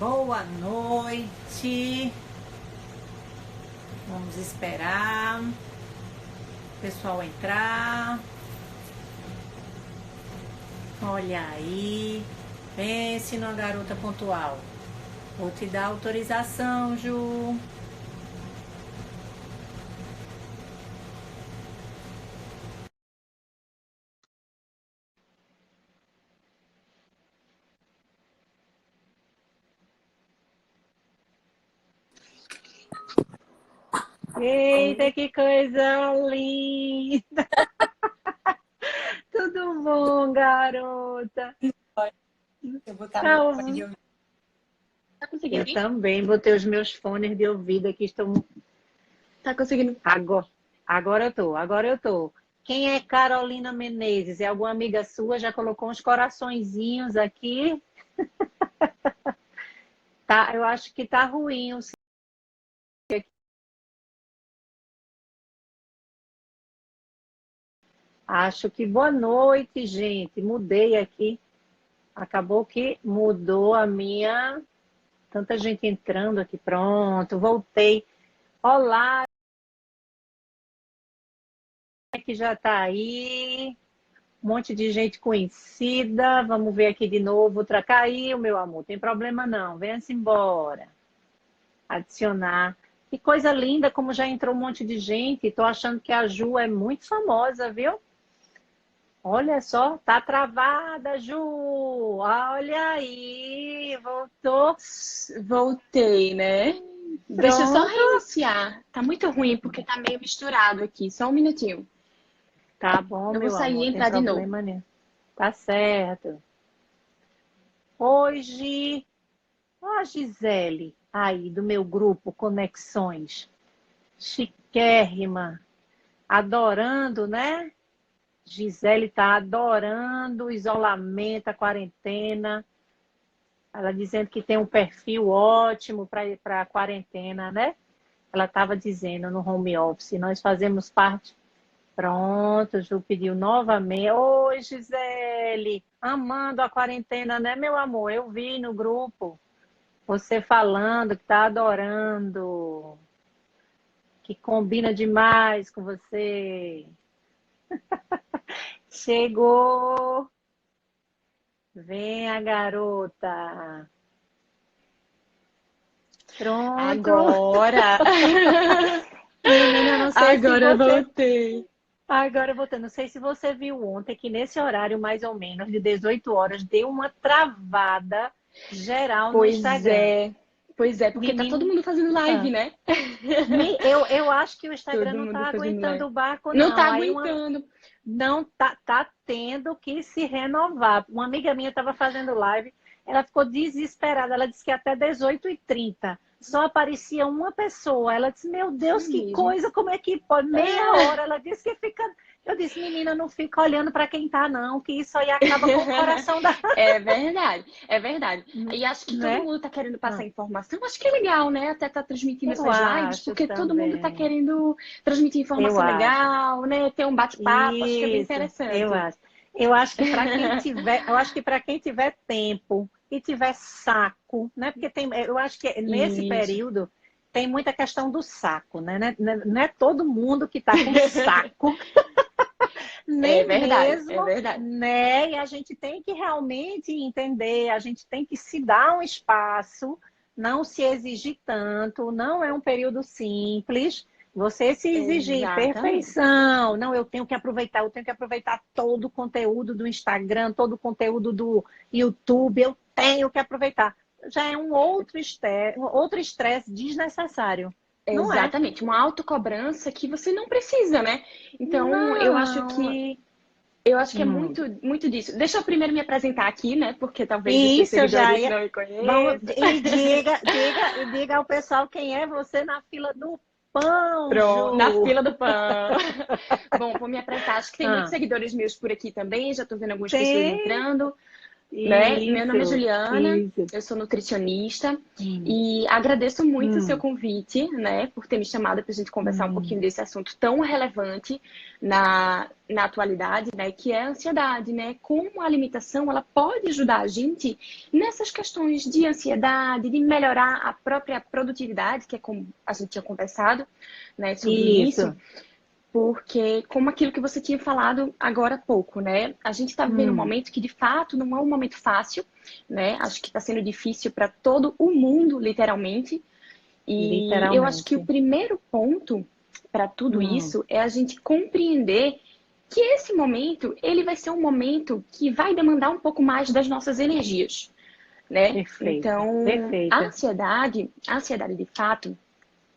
Boa noite. Vamos esperar o pessoal entrar. Olha aí. Pense numa garota pontual. Vou te dar autorização, Ju. Eita, que coisa linda! Tudo bom, garota? Eu botar meu Tá, fone de ouvido. Tá conseguindo eu ouvir? também botei os meus fones de ouvido aqui. Estão... Tá conseguindo. Agora eu tô. Quem é Carolina Menezes? É alguma amiga sua? Já colocou uns coraçõezinhos aqui? Tá, eu acho que tá ruim o Acho que boa noite, gente. Mudei aqui. Acabou que mudou a minha. Tanta gente entrando aqui. Pronto, voltei. Olá, que já tá aí. Um monte de gente conhecida. Vamos ver aqui de novo. Caiu, meu amor. Tem problema não. Venha-se embora. Adicionar. Que coisa linda, como já entrou um monte de gente. Tô achando que a Ju é muito famosa, viu? Olha só, tá travada, Ju. Olha aí, voltou. Voltei, né? Deixa eu só Pronto. reiniciar. Tá muito ruim porque tá meio misturado aqui. Só um minutinho. Tá bom, Eu vou meu sair e amor, tem entrar de novo. problema nenhum. Tá certo. Hoje, a Gisele, aí do meu grupo Conexões, chiquérrima, adorando, né? Gisele tá adorando o isolamento, a quarentena. Ela dizendo que tem um perfil ótimo para a quarentena, né? Ela estava dizendo no home office, nós fazemos parte. Pronto, Ju pediu novamente. Oi, Gisele, amando a quarentena, né, meu amor? Eu vi no grupo você falando que tá adorando, que combina demais com você. Chegou, venha, garota. Pronto. Agora! Menina, não sei se Agora você. voltei. Agora, voltando, não sei se você viu ontem que nesse horário, mais ou menos, de 18 horas, deu uma travada geral no Pois Instagram. é. Pois é, porque tá todo Menino, mundo fazendo live, ah, né? eu acho que o Instagram Todo não mundo está fazendo live. aguentando o barco, Não tá não. Aí uma, aguentando. não tá tendo que se renovar. Uma amiga minha estava fazendo live, ela ficou desesperada. Ela disse que até 18h30 só aparecia uma pessoa. Ela disse: Meu Deus, Foi que mesmo. coisa, como é que pode? Meia hora. Ela disse que fica. Eu disse: Menina, não fica olhando para quem tá, não, que isso aí acaba com o coração da. É verdade, é verdade. E acho que todo Né? mundo está querendo passar Ah, informação. Acho que é legal, né? Até tá transmitindo eu essas lives, acho porque todo mundo está também. querendo transmitir Eu informação acho. legal, né? Ter um bate-papo, acho que é bem Isso, eu interessante. acho. Eu acho que para quem tiver, eu acho que para quem tiver tempo e tiver saco, né? Porque tem, eu acho que nesse Isso. período tem muita questão do saco, né? Não é todo mundo que está com saco, É nem verdade, é mesmo, verdade. né? E a gente tem que realmente entender, a gente tem que se dar um espaço, não se exigir tanto, não é um período simples. Você se exigir Exatamente. perfeição, não, eu tenho que aproveitar todo o conteúdo do Instagram, todo o conteúdo do YouTube, eu tenho que aproveitar. Já é um outro estresse desnecessário, não é? Exatamente. Uma autocobrança que você não precisa, né? Então, Não. eu acho que é Hum. muito, muito disso. Deixa eu primeiro me apresentar aqui, né? Porque talvez os seus Isso eu já seguidores ia. não me Vamos, conheçam. e diga ao pessoal quem é você na fila do pão, Pronto, na Ju. fila do pão. Bom, vou me apresentar. Acho que tem muitos Ah, seguidores meus por aqui também. Já tô vendo algumas pessoas tem. entrando. né? Meu nome é Isso, Juliana, isso. eu sou nutricionista Hum, e agradeço muito o seu hum, convite, né, por ter me chamado para a gente conversar um pouquinho hum. desse assunto tão relevante na atualidade, né, que é a ansiedade, né? Como a alimentação ela pode ajudar a gente nessas questões de ansiedade, de melhorar a própria produtividade, que é como a gente tinha conversado, né, sobre isso. Isso. Porque, como aquilo que você tinha falado agora há pouco, né? A gente está vivendo um Hum, momento que, de fato, não é um momento fácil, né? Acho que está sendo difícil para todo o mundo, literalmente. E eu acho que o literalmente. primeiro ponto para tudo Hum, isso é a gente compreender que esse momento, ele vai ser um momento que vai demandar um pouco mais das nossas energias, né? perfeita, Então, perfeita. a ansiedade de fato,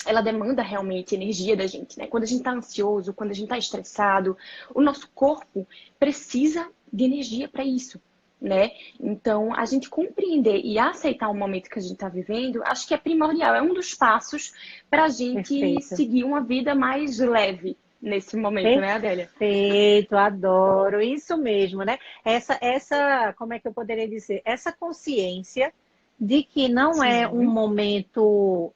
ela demanda realmente energia da gente, né? Quando a gente está ansioso, quando a gente está estressado, o nosso corpo precisa de energia para isso, né? Então, a gente compreender e aceitar o momento que a gente está vivendo, acho que é primordial, é um dos passos para a gente Perfeito. seguir uma vida mais leve nesse momento, né, Adélia? Perfeito, adoro. Isso mesmo, né? Como é que eu poderia dizer? Essa consciência de que não é um Sim, momento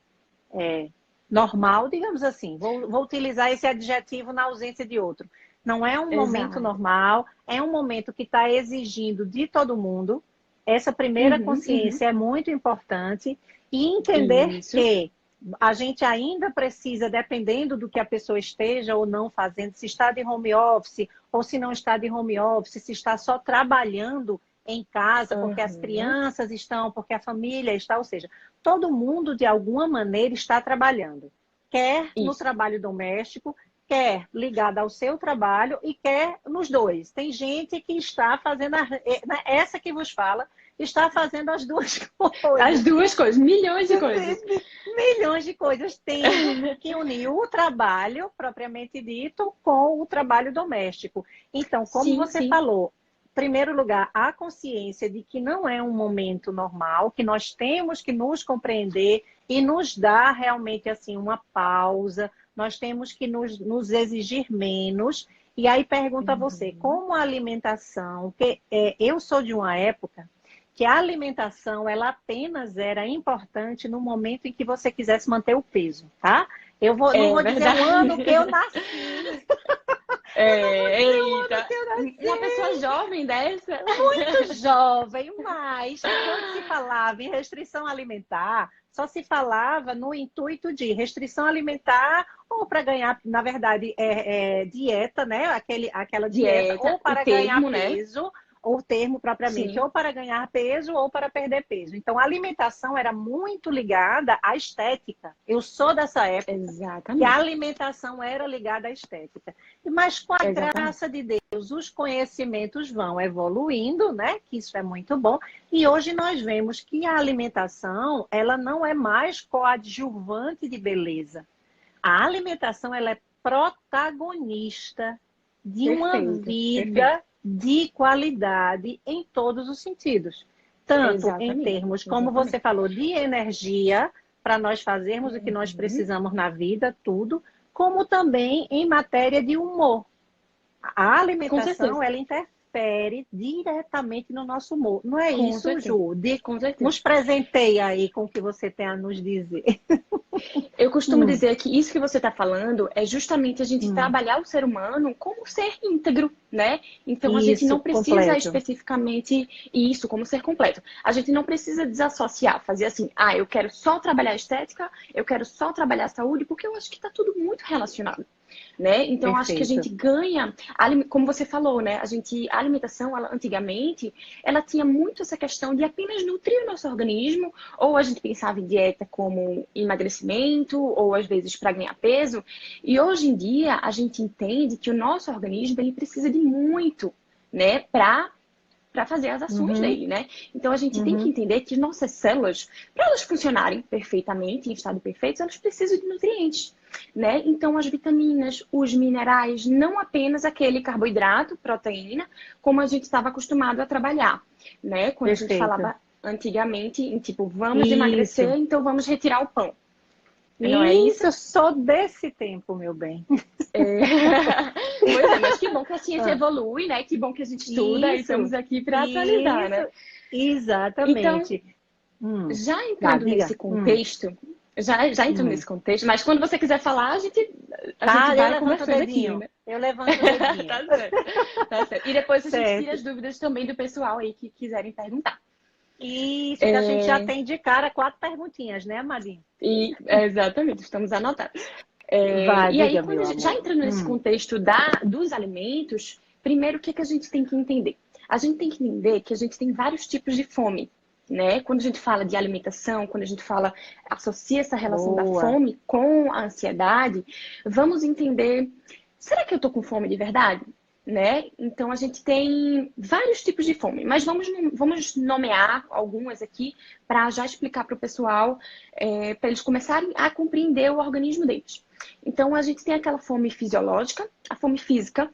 normal, digamos assim. Vou utilizar esse adjetivo na ausência de outro. Não é um momento exato. normal, é um momento que está exigindo de todo mundo. Essa primeira Uhum, uhum. consciência é muito importante e entender Isso. que a gente ainda precisa, dependendo do que a pessoa esteja ou não fazendo, se está de home office ou se não está de home office, se está só trabalhando em casa porque as Aham. crianças estão, porque a família está, ou seja, todo mundo de alguma maneira está trabalhando, quer no Isso. trabalho doméstico, quer ligada ao seu trabalho e quer nos dois. Tem gente que está fazendo essa que vos fala, está fazendo as duas As coisas. duas coisas, milhões de coisas. Milhões de coisas tendo que unir o trabalho propriamente dito com o trabalho doméstico. Então, como Sim, você sim. falou, em primeiro lugar, a consciência de que não é um momento normal, que nós temos que nos compreender e nos dar realmente assim uma pausa, nós temos que nos exigir menos. E aí pergunto a você, Uhum. como a alimentação, que eu sou de uma época que a alimentação ela apenas era importante no momento em que você quisesse manter o peso, tá? Não É vou dizer o ano que eu verdade. nasci, É, o ano eita, que eu uma pessoa nasci, jovem dessa. muito jovem, mas quando se falava em restrição alimentar, só se falava no intuito de restrição alimentar ou para ganhar, na verdade, dieta, né? Aquela dieta, ou Dieta, o para ganhar termo, né? peso, ou termo propriamente, Sim, ou para ganhar peso ou para perder peso. Então, a alimentação era muito ligada à estética. Eu sou dessa época que a exatamente. alimentação era ligada à estética. Mas com a Exatamente. graça de Deus, os conhecimentos vão evoluindo, né? Que isso é muito bom. E hoje nós vemos que a alimentação, ela não é mais coadjuvante de beleza. A alimentação, ela é protagonista de uma Perfeito, perfeito. vida de qualidade em todos os sentidos. Tanto em Exatamente, termos, como você exatamente. falou, de energia, para nós fazermos o que nós Uhum. precisamos na vida, tudo, como também em matéria de humor. A Com certeza, alimentação, ela interfere diretamente no nosso humor. Não é com isso, certeza, Ju? com certeza. Nos presenteie aí com o que você tem a nos dizer. Eu costumo Hum, dizer que isso que você está falando é justamente a gente hum. trabalhar o ser humano como ser íntegro, né? Então a gente Isso, não precisa completo. especificamente isso como ser completo. A gente não precisa desassociar, fazer assim, ah, eu quero só trabalhar estética, eu quero só trabalhar saúde, porque eu acho que está tudo muito relacionado. Né? Então, acho que a gente Perfeito. ganha, como você falou, né? A alimentação, ela, antigamente, ela tinha muito essa questão de apenas nutrir o nosso organismo, ou a gente pensava em dieta como emagrecimento, ou às vezes para ganhar peso. E hoje em dia, a gente entende que o nosso organismo ele precisa de muito, né? Para fazer as ações Uhum, dele, né? Então a gente tem que uhum. entender que nossas células, para elas funcionarem perfeitamente, em estado perfeito, elas precisam de nutrientes, né? Então as vitaminas, os minerais, não apenas aquele carboidrato, proteína, como a gente estava acostumado a trabalhar, né? Quando a gente Perfeito. falava antigamente em tipo, vamos emagrecer, Isso. então vamos retirar o pão. Não é isso? Eu sou desse tempo, meu bem. É. Pois é, mas que bom que a ciência evolui, né? Que bom que a gente estuda e estamos aqui para atualizar, né? Então, Exatamente. já entrando Diga. nesse contexto, já entrando nesse contexto, mas quando você quiser falar, a gente Eu vai levanto o conversando aqui, dedinho. né? Eu levanto o dedinho. Tá certo, tá certo. E depois a gente tira Certo. as dúvidas também do pessoal aí que quiserem perguntar. Isso, que a gente já tem de cara 4 perguntinhas, né, Amadinho? Exatamente, estamos anotados. Vai, E aí, diga, quando meu já amor. entrando nesse contexto dos alimentos, primeiro o que a gente tem que entender? A gente tem que entender que a gente tem vários tipos de fome, né? Quando a gente fala de alimentação, quando a gente associa essa relação da Boa. fome com a ansiedade, vamos entender, será que eu tô com fome de verdade? Né? Então a gente tem vários tipos de fome, mas vamos nomear algumas aqui para já explicar para o pessoal, para eles começarem a compreender o organismo deles. Então a gente tem aquela fome fisiológica, a fome física,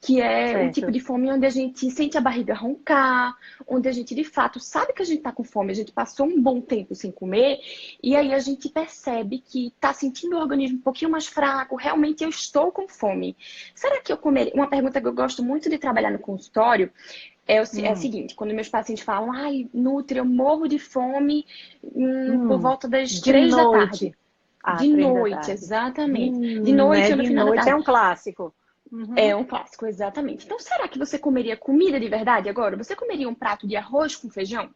que é um tipo Certo. de fome onde a gente sente a barriga roncar, onde a gente de fato sabe que a gente está com fome, a gente passou um bom tempo sem comer, e aí a gente percebe que está sentindo o organismo um pouquinho mais fraco, realmente eu estou com fome. Será que eu comeria? Uma pergunta que eu gosto muito de trabalhar no consultório é a seguinte, quando meus pacientes falam, ai, Nutri, eu morro de fome por volta das De 3 da tarde. noite. Ah, De 3 da noite, tarde. exatamente. De noite ou no De final da noite é tarde. um clássico. É um clássico, exatamente. Então, será que você comeria comida de verdade agora? Você comeria um prato de arroz com feijão?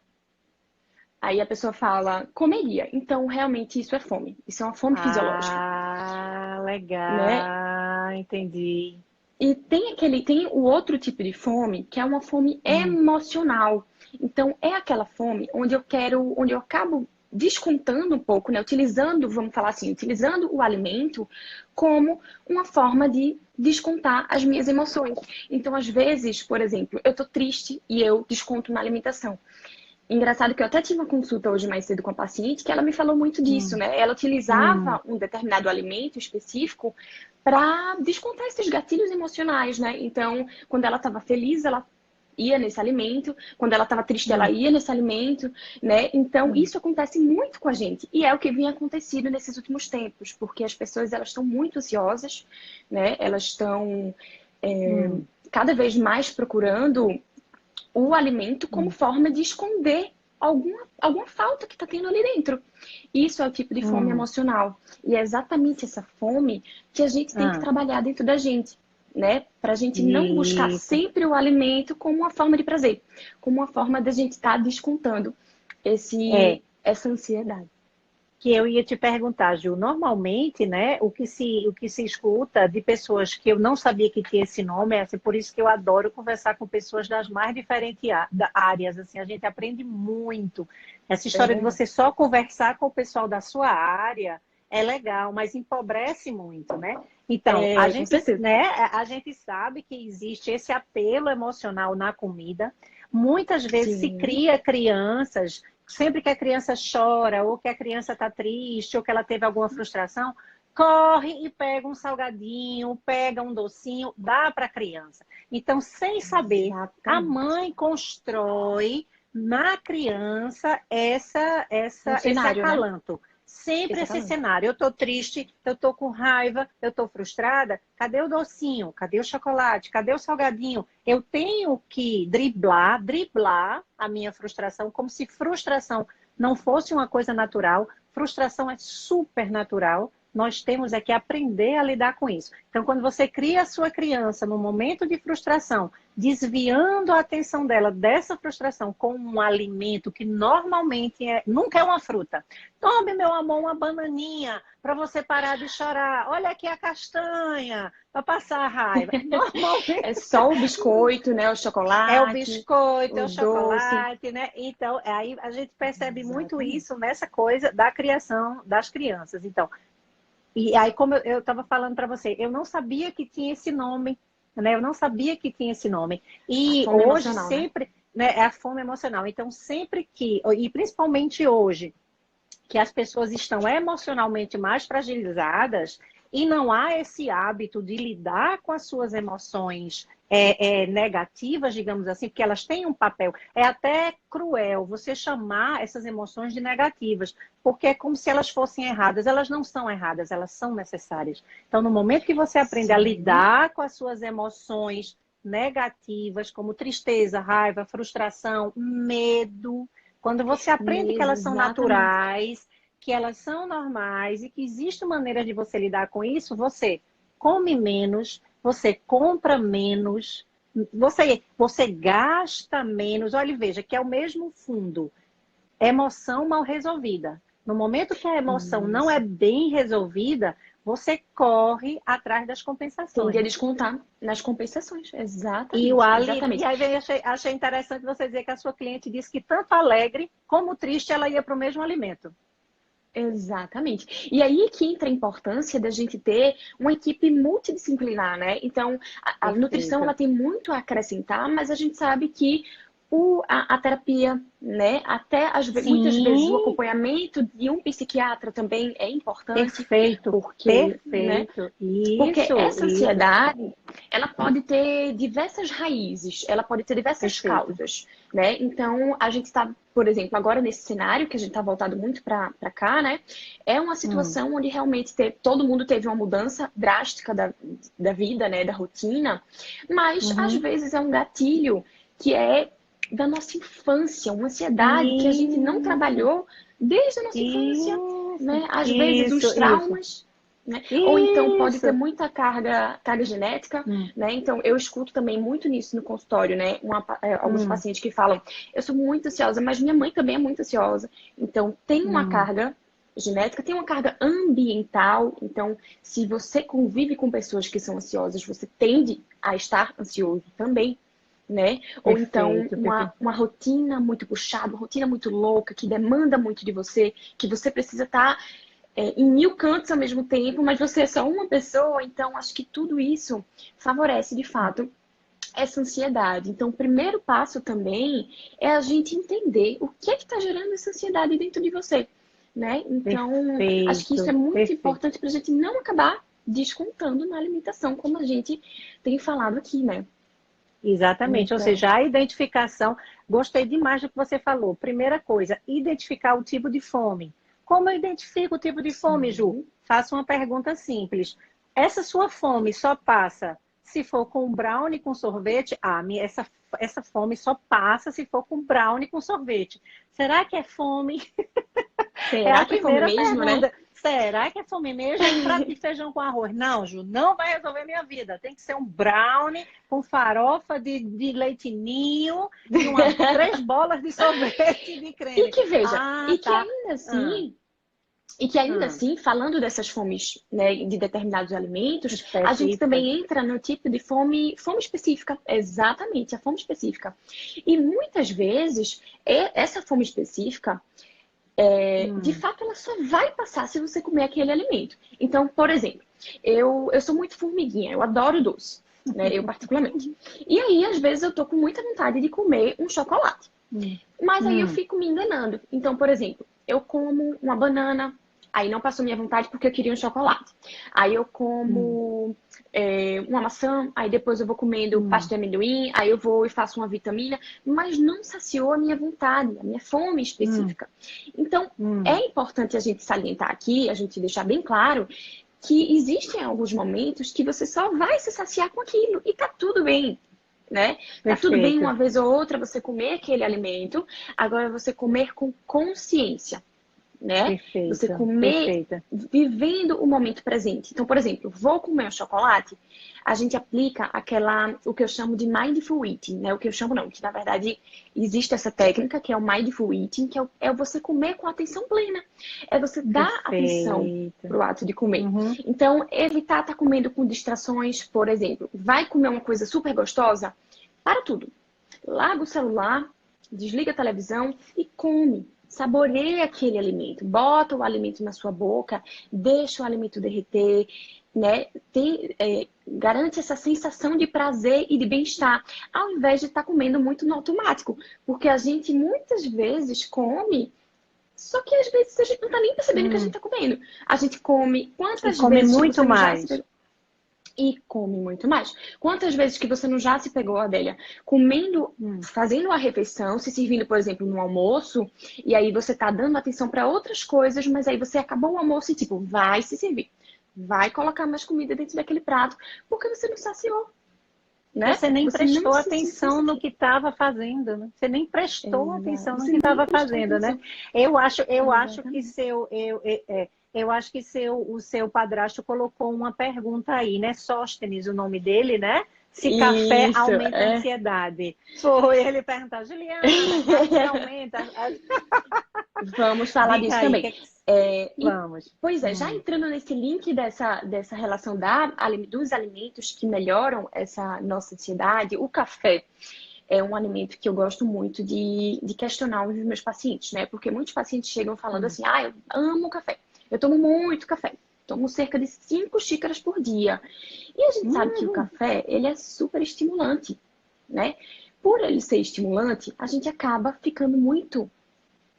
Aí a pessoa fala, comeria. Então, realmente, isso é fome. Isso é uma fome fisiológica, né? Legal. Entendi. E tem o outro tipo de fome, que é uma fome emocional. Então, é aquela fome onde eu acabo descontando um pouco, né? Vamos falar assim, utilizando o alimento como uma forma de descontar as minhas emoções. Então, às vezes, por exemplo, eu tô triste e eu desconto na alimentação. Engraçado que eu até tive uma consulta hoje mais cedo com a paciente que ela me falou muito disso, Hum, né? Ela hum, utilizava um determinado alimento específico para descontar esses gatilhos emocionais, né? Então, quando ela estava feliz, ela ia nesse alimento, quando ela estava triste, ela hum, ia nesse alimento, né? Então, hum, isso acontece muito com a gente e é o que vem acontecido nesses últimos tempos, porque as pessoas elas estão muito ansiosas, né? Elas estão hum, cada vez mais procurando o alimento como hum, forma de esconder alguma falta que está tendo ali dentro. Isso é o tipo de fome hum. emocional. E é exatamente essa fome que a gente tem que Ah, trabalhar dentro da gente, né? Para a gente não buscar isso. sempre o alimento como uma forma de prazer, como uma forma da gente estar descontando É. essa ansiedade. Que eu ia te perguntar, Ju, normalmente, né, o que se escuta de pessoas que eu não sabia que tinha esse nome, é assim, por isso que eu adoro conversar com pessoas das mais diferentes áreas, assim, a gente aprende muito. Essa É história de verdade. você só conversar com o pessoal da sua área é legal, mas empobrece muito, né? Então, Com certeza. a gente sabe que existe esse apelo emocional na comida. Muitas vezes se Sim. cria crianças sempre que a criança chora, ou que a criança está triste, ou que ela teve alguma frustração, corre e pega um salgadinho, pega um docinho, dá para a criança. Então, sem saber, a Exatamente. mãe constrói na criança Um esse cenário, né? acalanto. Sempre Esse esse acalento. cenário. Eu estou triste, eu estou com raiva, eu estou frustrada. Cadê o docinho? Cadê o chocolate? Cadê o salgadinho? Eu tenho que driblar a minha frustração, como se frustração não fosse uma coisa natural. Frustração é super natural. Nós temos é que aprender a lidar com isso. Então, quando você cria a sua criança no momento de frustração, desviando a atenção dela dessa frustração com um alimento que normalmente nunca é uma fruta. Tome, meu amor, uma bananinha para você parar de chorar. Olha aqui a castanha para passar a raiva. É Normalmente só o biscoito, né? O é o chocolate, biscoito, é o o doce. chocolate, né? Então, aí a gente percebe muito Exatamente. isso nessa coisa da criação das crianças. Então, e aí, como eu estava falando para você, eu não sabia que tinha esse nome, né? Eu não sabia que tinha esse nome. A E fome hoje, emocional, né? sempre, né, é a fome emocional. Então, sempre que, e principalmente hoje, que as pessoas estão emocionalmente mais fragilizadas e não há esse hábito de lidar com as suas emoções negativas, digamos assim, porque elas têm um papel. É até cruel você chamar essas emoções de negativas, porque é como se elas fossem erradas. Elas não são erradas, elas são necessárias. Então, no momento que você aprende a Sim. lidar com as suas emoções negativas, como tristeza, raiva, frustração, medo, quando você aprende que Medo, elas são exatamente. naturais, que elas são normais e que existe maneira de você lidar com isso, você come menos, você compra menos, você gasta menos. Olha, veja que é o mesmo fundo. Emoção mal resolvida. No momento que a emoção não é Isso. bem resolvida, você corre atrás das Tende a compensações. descontar nas compensações. E o Exatamente, Ali, e exatamente. aí achei interessante você dizer que a sua cliente disse que tanto alegre como triste ela ia para o mesmo alimento. Exatamente. E aí que entra a importância da gente ter uma equipe multidisciplinar, né? Então, a nutrição Perfeito. ela tem muito a acrescentar, mas a gente sabe que a terapia, né? Até muitas vezes o Sim, acompanhamento de um psiquiatra também é importante, perfeito, porque, né? perfeito. Porque Isso, essa isso. ansiedade, ela pode ter diversas raízes, ela pode ter diversas Perfeito. causas, né? Então, a gente está, por exemplo, agora nesse cenário que a gente está voltado muito para cá, né? É uma Hum, situação onde realmente todo mundo teve uma mudança drástica da vida, né? Da rotina, mas às uhum. vezes é um gatilho que é da nossa infância, uma ansiedade que a gente não Isso, trabalhou desde a nossa infância, isso, né? Às vezes os isso, isso, traumas, né? Ou então pode ter isso. muita carga genética, Hum, né? Então eu escuto também muito nisso no consultório, né? Alguns hum, pacientes que falam, eu sou muito ansiosa, mas minha mãe também é muito ansiosa. Então tem uma hum. carga genética, tem uma carga ambiental. Então, se você convive com pessoas que são ansiosas, você tende a estar ansioso também, né? Ou então Perfeito, perfeito. uma rotina muito puxada, uma rotina muito louca, que demanda muito de você, que você precisa estar em mil cantos ao mesmo tempo, mas você é só uma pessoa, então acho que tudo isso favorece de fato essa ansiedade. Então, o primeiro passo também é a gente entender o que é que está gerando essa ansiedade dentro de você, né? Então, acho que isso é Perfeito, muito perfeito. importante para a gente não acabar descontando na alimentação, como a gente tem falado aqui, né? Exatamente, ou Então, seja, a identificação, gostei demais do que você falou. Primeira coisa, identificar o tipo de fome. Como eu identifico o tipo de fome, Ju? sim, Faço uma pergunta simples. Essa sua fome só passa se for com brownie com sorvete? Ah, essa fome só passa se for com brownie com sorvete. Será que é fome? É a será que é fome primeira mesmo, né? pergunta. Será que é fome mesmo? Um prato de feijão com arroz? Não, Ju, não vai resolver minha vida. Tem que ser um brownie com farofa de leite ninho e 3 bolas de sorvete de E creme. que veja, Ah, tá. Ah, e que ainda ah, assim, falando dessas fomes, né, de determinados alimentos, a gente específicas. também entra no tipo de fome específica, exatamente, a fome específica. E muitas vezes, essa fome específica, de Hum, fato, ela só vai passar se você comer aquele alimento. Então, por exemplo, eu sou muito formiguinha, eu adoro doce, né, eu particularmente. E aí, às vezes, eu tô com muita vontade de comer um chocolate. hum, Mas aí eu hum, fico me enganando. Então, por exemplo, eu como uma banana, aí não passou minha vontade porque eu queria um chocolate. Aí eu hum, como uma maçã, aí depois eu vou comendo pasta hum, de amendoim, aí eu vou e faço uma vitamina, mas não saciou a minha vontade, a minha fome hum, específica. Então, é hum. importante a gente salientar aqui, a gente deixar bem claro que existem alguns momentos que você só vai se saciar com aquilo e tá tudo bem, né? Tá tudo bem Perfeito, uma vez ou outra você comer aquele alimento, agora você comer com consciência, né? Você perfeito, comer perfeita. vivendo o momento presente. Então, por exemplo, vou comer um chocolate, a gente aplica o que eu chamo de mindful eating, né? O que eu chamo não, que na verdade existe essa técnica que é o mindful eating, que é você comer com atenção plena. É você dar atenção Perfeito. pro ato de comer. Uhum. Então, evitar estar comendo com distrações, por exemplo, vai comer uma coisa super gostosa, para tudo. Larga o celular, desliga a televisão e come. Saboreia aquele alimento. Bota o alimento na sua boca, deixa o alimento derreter, né? Garante essa sensação de prazer e de bem-estar, ao invés de estar comendo muito no automático. Porque a gente muitas vezes come, só que às vezes a gente não está nem percebendo o que a gente Hum. está comendo. A gente come. E Quantas come vezes muito você não já se mais. e come muito mais. Quantas vezes que você não já se pegou, Adélia, comendo, fazendo uma refeição, se servindo, por exemplo, no almoço, e aí você tá dando atenção para outras coisas, mas aí você acabou o almoço e tipo, vai se servir, vai colocar mais comida dentro daquele prato, porque você não saciou, né? Você nem Você não prestou se sentiu atenção no saciado. que estava fazendo, né? Você nem prestou atenção no Você que nem estava prestou fazendo, né? atenção. Eu acho que Exatamente. o seu padrasto colocou uma pergunta aí, né? Sóstenes, o nome dele, né? Se café Isso, aumenta a é. ansiedade. Foi ele perguntar, Juliana, café aumenta? Vamos falar Diga disso aí, também. E, vamos. pois é, já entrando nesse link dessa relação dos alimentos que melhoram essa nossa ansiedade, o café é um alimento que eu gosto muito de questionar os meus pacientes, né? Porque muitos pacientes chegam falando Hum. assim, eu amo café, eu tomo muito café, tomo cerca de 5 xícaras por dia. E a gente sabe que o Hum. café, ele é super estimulante, né? Por ele ser estimulante, a gente acaba ficando muito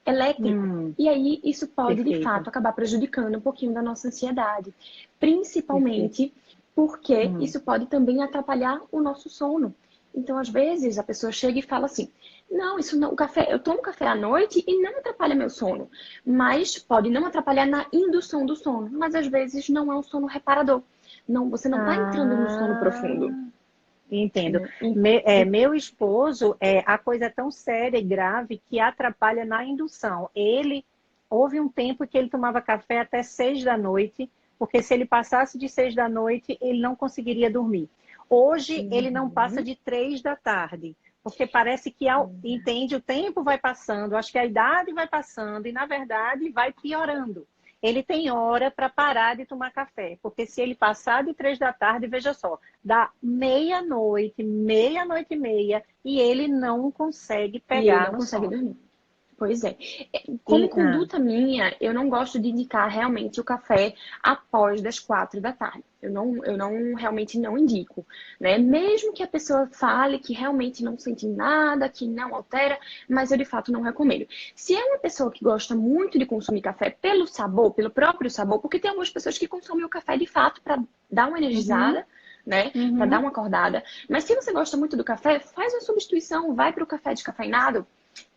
elétrico. Hum. E aí isso pode, de Perfeito, fato, acabar prejudicando um pouquinho da nossa ansiedade. perfeito. Principalmente porque Hum. isso pode também atrapalhar o nosso sono. Então, às vezes, a pessoa chega e fala assim: não, isso não, o café, eu tomo café à noite e não atrapalha meu sono. Mas pode não atrapalhar na indução do sono. Mas às vezes não é um sono reparador. Não, você não está entrando no sono profundo. Ah. Entendo. Né? Meu esposo, a coisa é tão séria e grave que atrapalha na indução. Houve um tempo que ele tomava café até 6 da noite, porque se ele passasse de 6 da noite, ele não conseguiria dormir. Hoje, ele não passa Uhum. de 3 da tarde, porque parece que, entende, o tempo vai passando, acho que a idade vai passando e, na verdade, vai piorando. Ele tem hora para parar de tomar café, porque se ele passar de 3 da tarde, veja só, dá meia-noite, meia-noite e meia, e ele não consegue E ele pegar não no consegue sono. dormir. Pois é. Como E, conduta minha, eu não gosto de indicar realmente o café após das 4 da tarde. Eu não realmente não indico, né? Mesmo que a pessoa fale que realmente não sente nada, que não altera, mas eu de fato não recomendo. Se é uma pessoa que gosta muito de consumir café pelo sabor, pelo próprio sabor, porque tem algumas pessoas que consomem o café de fato para dar uma uhum, energizada, né? Para dar uhum. uma acordada. Mas se você gosta muito do café, faz uma substituição, vai para o café descafeinado.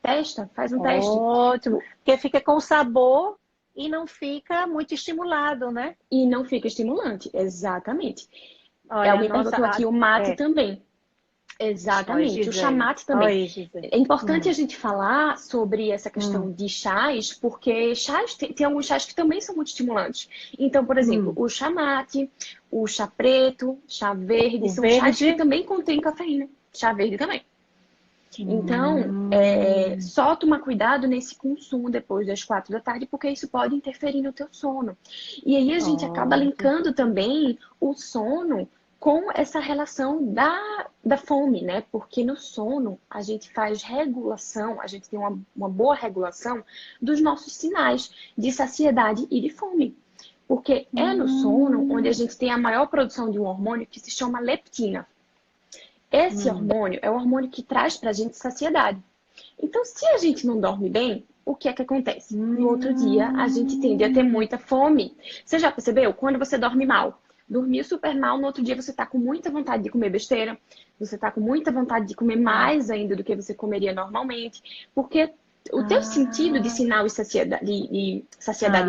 Testa, faz um teste. Ótimo, porque fica com sabor e não fica muito estimulado, né? E não fica estimulante. Exatamente. Olha, Alguém perguntou aqui o mate é, também. oi, Exatamente. O Gisele. chamate também. Oi, Gisele. É importante a gente falar sobre essa questão Hum, de chás, porque chás tem alguns chás que também são muito estimulantes. Então, por exemplo, hum. o chamate, o chá preto, chá verde, O são chás que verde. também contêm cafeína. Chá verde também. Então, Hum. só tomar cuidado nesse consumo depois das 4 da tarde, porque isso pode interferir no teu sono. E aí a gente acaba Ótimo. linkando também o sono com essa relação da fome, né? Porque no sono a gente faz regulação, a gente tem uma boa regulação dos nossos sinais de saciedade e de fome. Porque é no sono onde a Hum. gente tem a maior produção de um hormônio que se chama leptina. Esse Hum. hormônio é o hormônio que traz pra gente saciedade. Então, se a gente não dorme bem, o que é que acontece? No outro dia, a gente tende a ter Hum. muita fome. Você já percebeu? Quando você dorme mal, dormiu super mal, no outro dia você tá com muita vontade de comer besteira, você tá com muita vontade de comer Ah. mais ainda do que você comeria normalmente, porque o teu sentido de Ah. sinal e saciedade e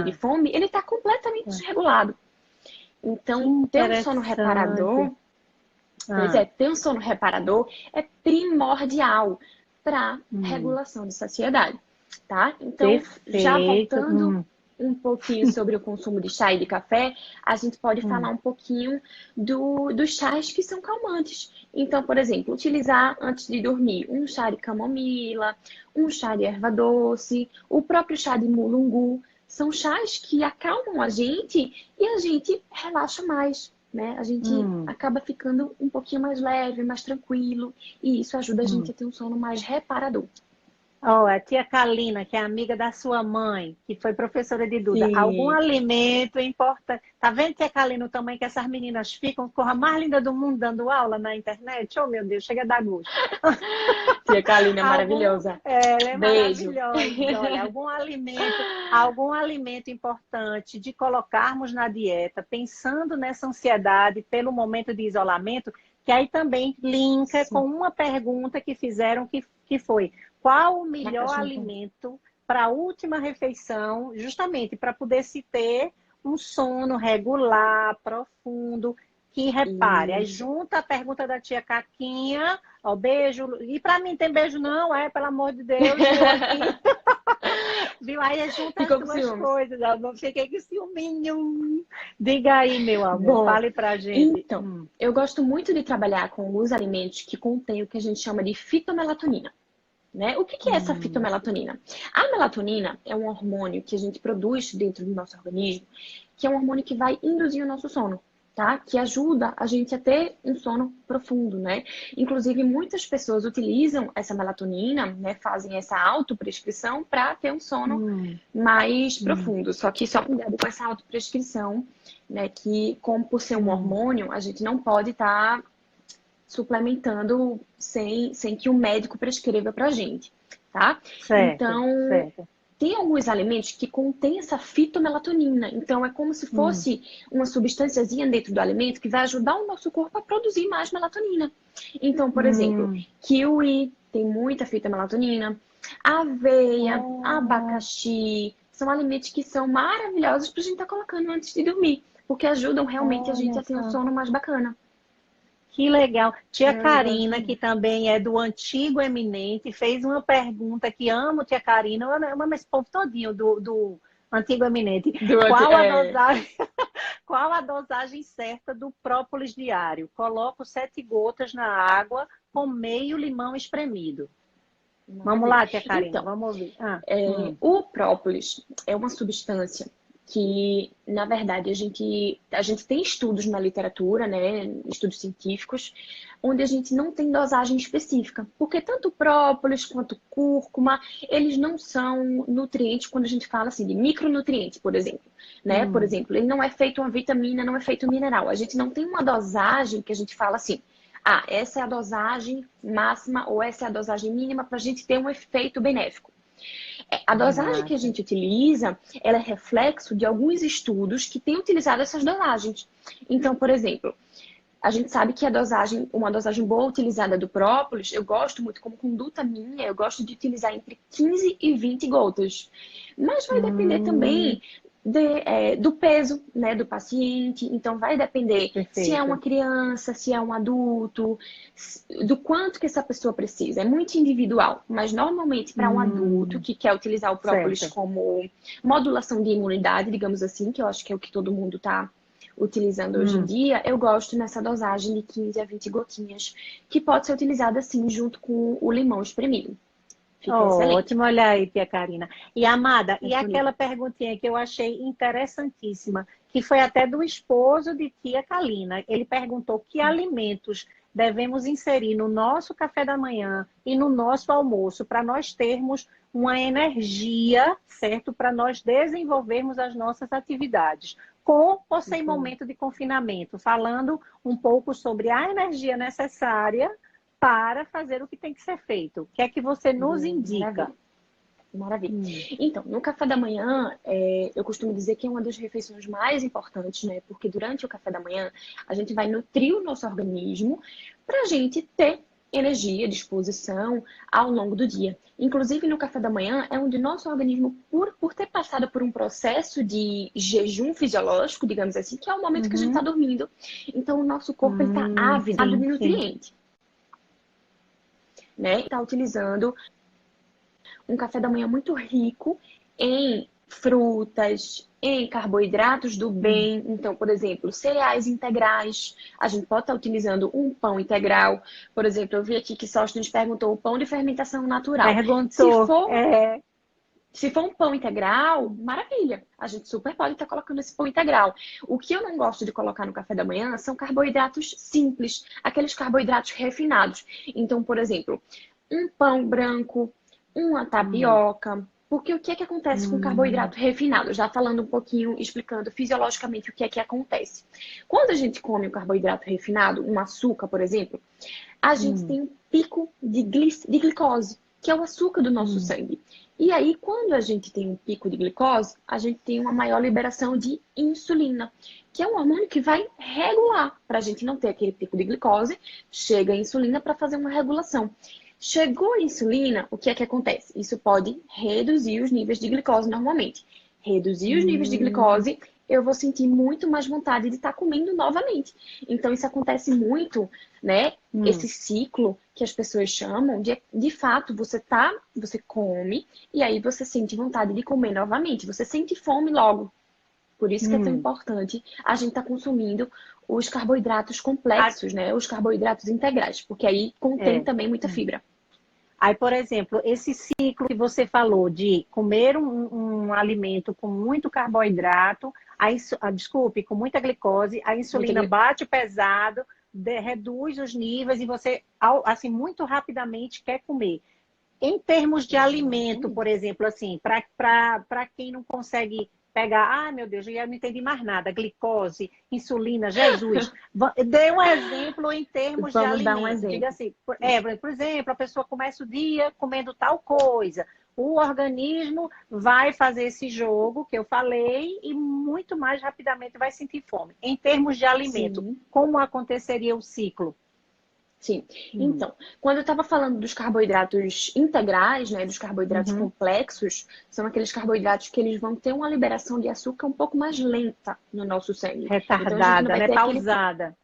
de Ah. fome, ele tá completamente Ah. desregulado. Que Então, ter um sono interessante. reparador. Pois Ah. é, ter um sono reparador é primordial para Hum. regulação de saciedade, tá? Então, já Perfeito. voltando um pouquinho sobre o consumo de chá e de café, a gente pode falar Hum. um pouquinho dos chás que são calmantes. Então, por exemplo, utilizar antes de dormir um chá de camomila, um chá de erva doce, o próprio chá de mulungu. São chás que acalmam a gente e a gente relaxa mais, né? A gente Hum. acaba ficando um pouquinho mais leve, mais tranquilo, e isso ajuda a gente Hum. a ter um sono mais reparador. Ó, a tia Kalina, que é amiga da sua mãe, que foi professora de Duda, algum Sim. alimento importante. Tá vendo, tia Kalina, o tamanho que essas meninas ficam, com a mais linda do mundo dando aula na internet? Oh, meu Deus, chega a dar gosto. Tia Kalina é Algum, maravilhosa. ela é Beijo. maravilhosa. Olha, algum alimento importante de colocarmos na dieta, pensando nessa ansiedade pelo momento de isolamento, que aí também linka com Sim, uma pergunta que fizeram que foi: qual o na melhor caixa então. alimento para a última refeição, justamente para poder se ter um sono regular, profundo, que repare. Aí Isso. junta a pergunta da tia Caquinha, ó, beijo. E para mim tem beijo não, pelo amor de Deus, estou aqui. Viu? Aí junta as Ficou com duas ciúmes. coisas. Eu não fiquei com ciúminho. Diga aí, meu amor, Bom, fale pra gente. então, eu gosto muito de trabalhar com os alimentos que contêm o que a gente chama de fitomelatonina. Né? O que que é essa Hum, fitomelatonina? A melatonina é um hormônio que a gente produz dentro do nosso organismo, que é um hormônio que vai induzir o nosso sono, tá? Que ajuda a gente a ter um sono profundo, né? Inclusive, muitas pessoas utilizam essa melatonina, né? Fazem essa autoprescrição para ter um sono hum, mais hum, profundo. Só que só cuidado com essa autoprescrição, né? Que, como por ser um hum. hormônio, a gente não pode estar suplementando sem que o médico prescreva pra gente, tá? Certo, Então, certo. tem alguns alimentos que contêm essa fitomelatonina. Então, é como se Hum, fosse uma substânciazinha dentro do alimento que vai ajudar o nosso corpo a produzir mais melatonina. Então, por exemplo, hum. kiwi tem muita fitomelatonina, aveia, Oh, abacaxi, são alimentos que são maravilhosos para a gente estar colocando antes de dormir, porque ajudam realmente a gente olha a ter um só. sono mais bacana. Que legal. Tia Eu gosto Karina, que muito. também é do Antigo Eminente, fez uma pergunta que amo, tia Karina, eu amo esse povo todinho do Antigo Eminente. Qual a É, dosagem, qual a dosagem certa do própolis diário? Coloco 7 gotas na água com meio limão espremido. Vamos maravilha. lá, tia Karina, Então, vamos ouvir. o própolis é uma substância que, na verdade, a gente tem estudos na literatura, né, estudos científicos, onde a gente não tem dosagem específica, porque tanto o própolis quanto o cúrcuma, eles não são nutrientes quando a gente fala assim de micronutrientes, por exemplo, né? Por Hum, exemplo, ele não é feito uma vitamina, não é feito um mineral. A gente não tem uma dosagem que a gente fala assim, ah, essa é a dosagem máxima ou essa é a dosagem mínima para a gente ter um efeito benéfico. A dosagem que a massa. gente utiliza, ela é reflexo de alguns estudos que têm utilizado essas dosagens. Então, por exemplo, a gente sabe que uma dosagem boa utilizada do própolis, eu gosto muito, como conduta minha, eu gosto de utilizar entre 15 e 20 gotas. Mas vai depender Hum, também do peso, né, do paciente. Então, vai depender se é uma perfeito. criança, se é um adulto, do quanto que essa pessoa precisa. É muito individual, mas normalmente para um adulto Hum, que quer utilizar o própolis certo. como modulação de imunidade, digamos assim, que eu acho que é o que todo mundo está utilizando hoje em Hum. dia, eu gosto nessa dosagem de 15 a 20 gotinhas, que pode ser utilizada assim junto com o limão espremido. Fica excelente. Ótimo, olha aí, tia Karina. E amada, e Respondi. aquela perguntinha que eu achei interessantíssima, que foi até do esposo de tia Kalina. Ele perguntou que alimentos devemos inserir no nosso café da manhã e no nosso almoço para nós termos uma energia, certo? Para nós desenvolvermos as nossas atividades, com ou sem Boa. momento de confinamento, falando um pouco sobre a energia necessária para fazer o que tem que ser feito. O que é que você nos Boa, indica? maravilha. Maravilha. Hum, Então, no café da manhã, eu costumo dizer que é uma das refeições mais importantes, né? Porque durante o café da manhã, a gente vai nutrir o nosso organismo para a gente ter energia, disposição ao longo do dia. Inclusive, no café da manhã, é onde nosso organismo, por ter passado por um processo de jejum fisiológico, digamos assim, que é o momento que a gente está uhum, dormindo, então o nosso corpo está ávido sim, de sim. nutriente, né? Está utilizando um café da manhã muito rico em frutas, em carboidratos do Hum. bem. Então, por exemplo, cereais integrais. A gente pode estar utilizando um pão integral. Por exemplo, eu vi aqui que Sóstenes perguntou o pão de fermentação natural. Se Perguntou. for, se for um pão integral, maravilha. A gente super pode estar colocando esse pão integral. O que eu não gosto de colocar no café da manhã são carboidratos simples, aqueles carboidratos refinados. Então, por exemplo, um pão branco, uma Hum, tapioca. Porque o que é que acontece com o hum, carboidrato refinado? Já falando um pouquinho, explicando fisiologicamente o que é que acontece. Quando a gente come o carboidrato refinado, um açúcar, por exemplo, a gente hum, tem um pico de glicose, que é o açúcar do nosso hum, sangue. E aí, quando a gente tem um pico de glicose, a gente tem uma maior liberação de insulina, que é um hormônio que vai regular, para a gente não ter aquele pico de glicose, chega a insulina para fazer uma regulação. Chegou a insulina, o que é que acontece? Isso pode reduzir os níveis de glicose normalmente. Reduzir os níveis de hum, glicose, eu vou sentir muito mais vontade de estar comendo novamente. Então, isso acontece muito, né? Esse hum, ciclo que as pessoas chamam de fato, você come e aí você sente vontade de comer novamente. Você sente fome logo. Por isso que é tão hum. importante a gente estar consumindo os carboidratos Ah, complexos, né? Os carboidratos integrais, porque aí contém é. também muita Hum. fibra. Aí, por exemplo, esse ciclo que você falou de comer um alimento com muito carboidrato, desculpe, com muita glicose, a Muita insulina bate pesado, reduz os níveis e você, assim, muito rapidamente quer comer. Em termos de alimento, por Exatamente. exemplo, assim, para quem não consegue pegar, ah, meu Deus, eu já não entendi mais nada, glicose, insulina, Jesus. Dê um exemplo em termos de Vamos dar um alimento. Diga exemplo. assim, por exemplo, a pessoa começa o dia comendo tal coisa. O organismo vai fazer esse jogo que eu falei e muito mais rapidamente vai sentir fome. Em termos de alimento, Sim. como aconteceria o ciclo? Sim. Hum, Então, quando eu estava falando dos carboidratos integrais, né, dos carboidratos uhum. complexos, são aqueles carboidratos que eles vão ter uma liberação de açúcar um pouco mais lenta no nosso sangue. Então, a gente não Retardada, vai né? ter aquele. Pausada.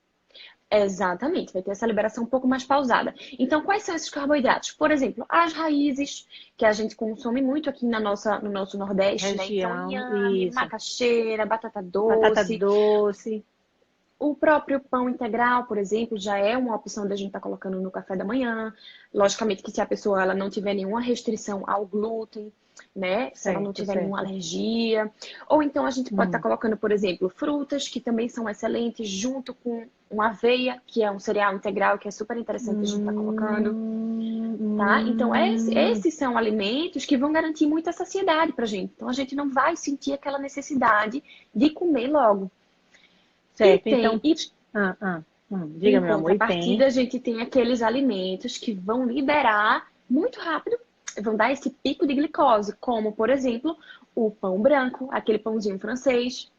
Exatamente, vai ter essa liberação um pouco mais pausada. Então, quais são esses carboidratos? Por exemplo, as raízes, que a gente consome muito aqui no nosso Nordeste, né? Então, Região, inhame, isso. macaxeira, batata Batata doce. doce. O próprio pão integral, por exemplo, já é uma opção da gente estar colocando no café da manhã. Logicamente que se a pessoa ela não tiver nenhuma restrição ao glúten, né? Se ela não Certo, tiver nenhuma certo. alergia. Ou então a gente pode estar Hum. colocando, por exemplo, frutas, que também são excelentes, junto com uma aveia, que é um cereal integral, que é super interessante a gente estar colocando, tá? Então, Hum. esses são alimentos que vão garantir muita saciedade pra gente. Então, a gente não vai sentir aquela necessidade de comer logo. E Certo, tem, então. e Diga, Em meu amor, e contrapartida, tem. a gente tem aqueles alimentos que vão liberar muito rápido, vão dar esse pico de glicose, como, por exemplo, o pão branco, aquele pãozinho francês.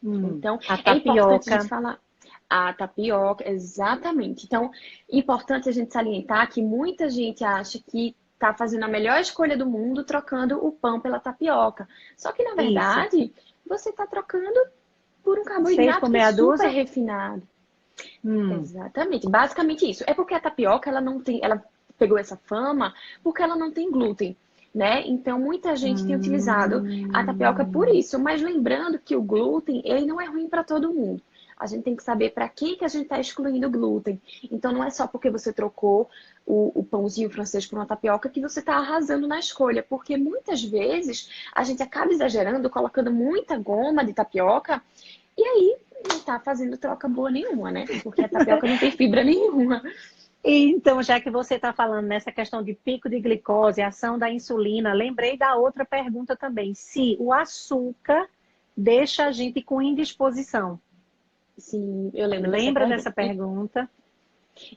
Então, A é importante a gente tapioca. falar a tapioca, exatamente. Então, é importante a gente salientar que muita gente acha que está fazendo a melhor escolha do mundo trocando o pão pela tapioca. Só que, na Isso. verdade, você está trocando por um Seis carboidrato por que é meia super dúzia? refinado. Hum. Exatamente, basicamente isso. É porque a tapioca, ela não tem, ela pegou essa fama porque ela não tem glúten, né? Então muita gente tem utilizado a tapioca por Hum. isso, mas lembrando que o glúten, ele não é ruim para todo mundo. A gente tem que saber para quem que a gente está excluindo o glúten. Então não é só porque você trocou o pãozinho francês por uma tapioca que você está arrasando na escolha, porque muitas vezes a gente acaba exagerando, colocando muita goma de tapioca e aí não tá fazendo troca boa nenhuma, né? Porque a tapioca não tem fibra nenhuma. Então, já que você está falando nessa questão de pico de glicose, ação da insulina, lembrei da outra pergunta também. Se o açúcar deixa a gente com indisposição. Sim, eu lembro dessa Lembra dessa pergunta. pergunta?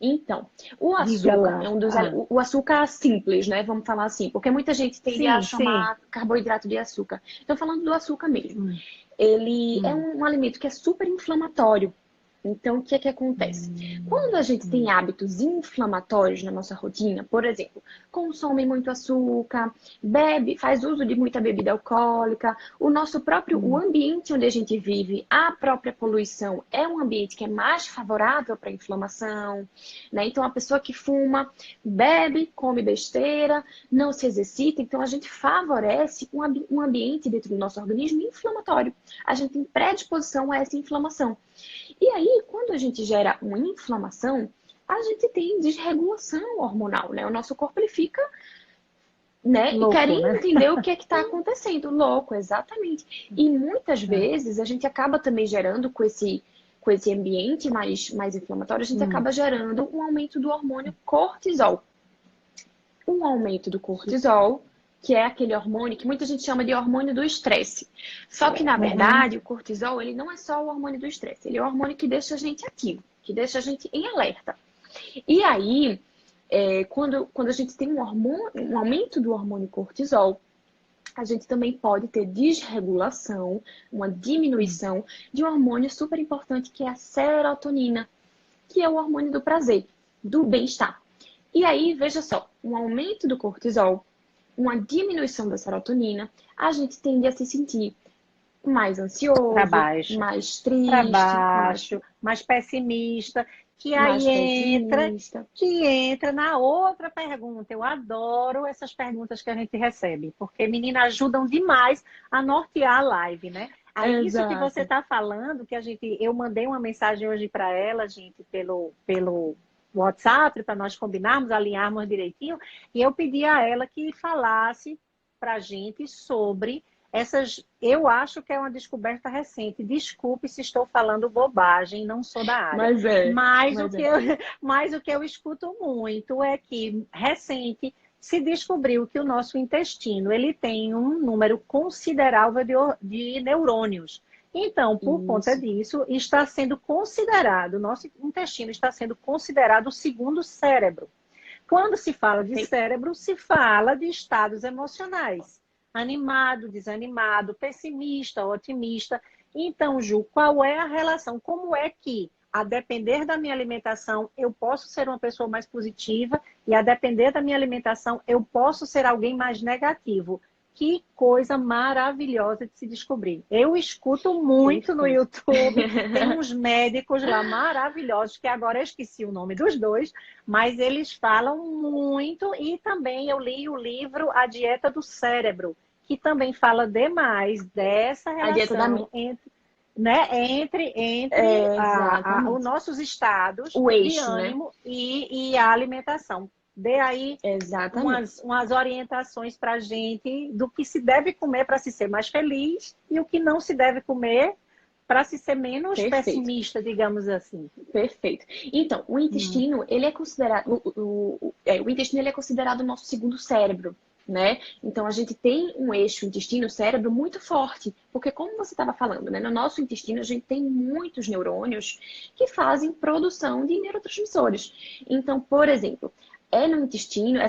Então, o Diga açúcar é lá. um dos Ah, o açúcar simples, né? Vamos falar assim, porque muita gente tende a sim, sim. chamar carboidrato de açúcar. Então, falando do açúcar mesmo, Hum, ele é hum, um alimento que é super inflamatório. Então, o que é que acontece? Quando a gente tem hum, hábitos inflamatórios na nossa rotina, por exemplo, consome muito açúcar, bebe, faz uso de muita bebida alcoólica, o hum, ambiente onde a gente vive, a própria poluição é um ambiente que é mais favorável para a inflamação, né? Então, a pessoa que fuma, bebe, come besteira, não se exercita, então a gente favorece um ambiente dentro do nosso organismo inflamatório. A gente tem predisposição a essa inflamação. E aí, quando a gente gera uma inflamação, a gente tem desregulação hormonal, né? O nosso corpo ele fica, né, louco, querendo né? entender o que é que está acontecendo, louco, exatamente. E muitas vezes a gente acaba também gerando com esse ambiente mais inflamatório, a gente Hum, acaba gerando um aumento do hormônio cortisol. um aumento do cortisol, que é aquele hormônio que muita gente chama de hormônio do estresse. Só que, na verdade, o cortisol, ele não é só o hormônio do estresse, ele é o hormônio que deixa a gente ativo, que deixa a gente em alerta. E aí, quando a gente tem um aumento do hormônio cortisol, a gente também pode ter desregulação, uma diminuição de um hormônio super importante que é a serotonina, que é o hormônio do prazer, do bem-estar. E aí, veja só, um aumento do cortisol, uma diminuição da serotonina, a gente tende a se sentir mais ansioso, mais triste, mais pessimista, que mais aí pessimista. entra na outra pergunta. Eu adoro essas perguntas que a gente recebe, porque meninas ajudam demais a nortear a live, né? Aí isso que você está falando, eu mandei uma mensagem hoje para ela, gente, pelo WhatsApp, para nós combinarmos, alinharmos direitinho, e eu pedi a ela que falasse para a gente sobre eu acho que é uma descoberta recente. Desculpe se estou falando bobagem, não sou da área. Mas o que eu escuto muito é que, recente, se descobriu que o nosso intestino ele tem um número considerável de neurônios. Então, por conta disso, está sendo considerado, o nosso intestino está sendo considerado o segundo cérebro. Quando se fala de cérebro, se fala de estados emocionais. Animado, desanimado, pessimista, otimista. Então, Ju, qual é a relação? Como é que, a depender da minha alimentação, eu posso ser uma pessoa mais positiva e, a depender da minha alimentação, eu posso ser alguém mais negativo? Que coisa maravilhosa de se descobrir. Eu escuto muito no YouTube, tem uns médicos lá maravilhosos, que agora eu esqueci o nome dos dois, mas eles falam muito, e também eu li o livro A Dieta do Cérebro, que também fala demais dessa relação entre os nossos estados de ânimo, né? e a alimentação. Dê aí umas orientações para a gente do que se deve comer para se ser mais feliz e o que não se deve comer para se ser menos pessimista, digamos assim. Perfeito. Então, o intestino, ele é considerado o intestino ele é considerado o nosso segundo cérebro, né? Então, a gente tem um eixo intestino-cérebro muito forte, porque como você estava falando, né? No nosso intestino, a gente tem muitos neurônios que fazem produção de neurotransmissores. Então, por exemplo, no intestino,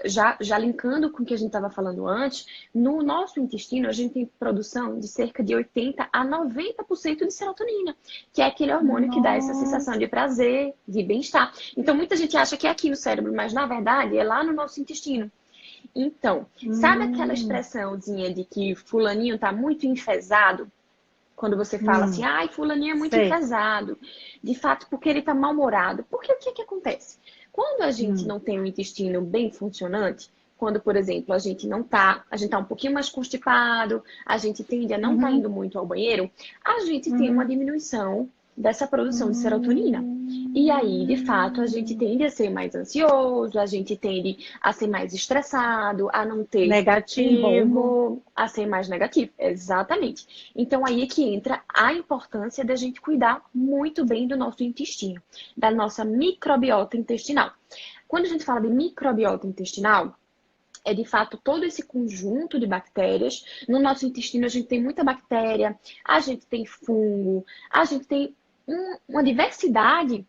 já linkando com o que a gente estava falando antes, no nosso intestino, a gente tem produção de cerca de 80% a 90% de serotonina, que é aquele hormônio que dá essa sensação de prazer, de bem-estar. Então, muita gente acha que é aqui no cérebro, mas na verdade é lá no nosso intestino. Então, sabe aquela expressãozinha de que fulaninho tá muito enfesado? Quando você fala assim, ai, fulaninho é muito enfesado. De fato, porque ele tá mal-humorado. Porque o que acontece? Quando a gente não tem um intestino bem funcionante, quando, por exemplo, a gente tá um pouquinho mais constipado, a gente tende a não estar indo muito ao banheiro, a gente tem uma diminuição dessa produção de serotonina. E aí, de fato, a gente tende a ser mais ansioso, a gente tende a ser mais estressado, a não ter negativo, a ser mais negativo. Exatamente. Então, aí é que entra a importância da gente cuidar muito bem do nosso intestino, da nossa microbiota intestinal. Quando a gente fala de microbiota intestinal, é de fato todo esse conjunto de bactérias. No nosso intestino a gente tem muita bactéria, a gente tem fungo, a gente tem uma diversidade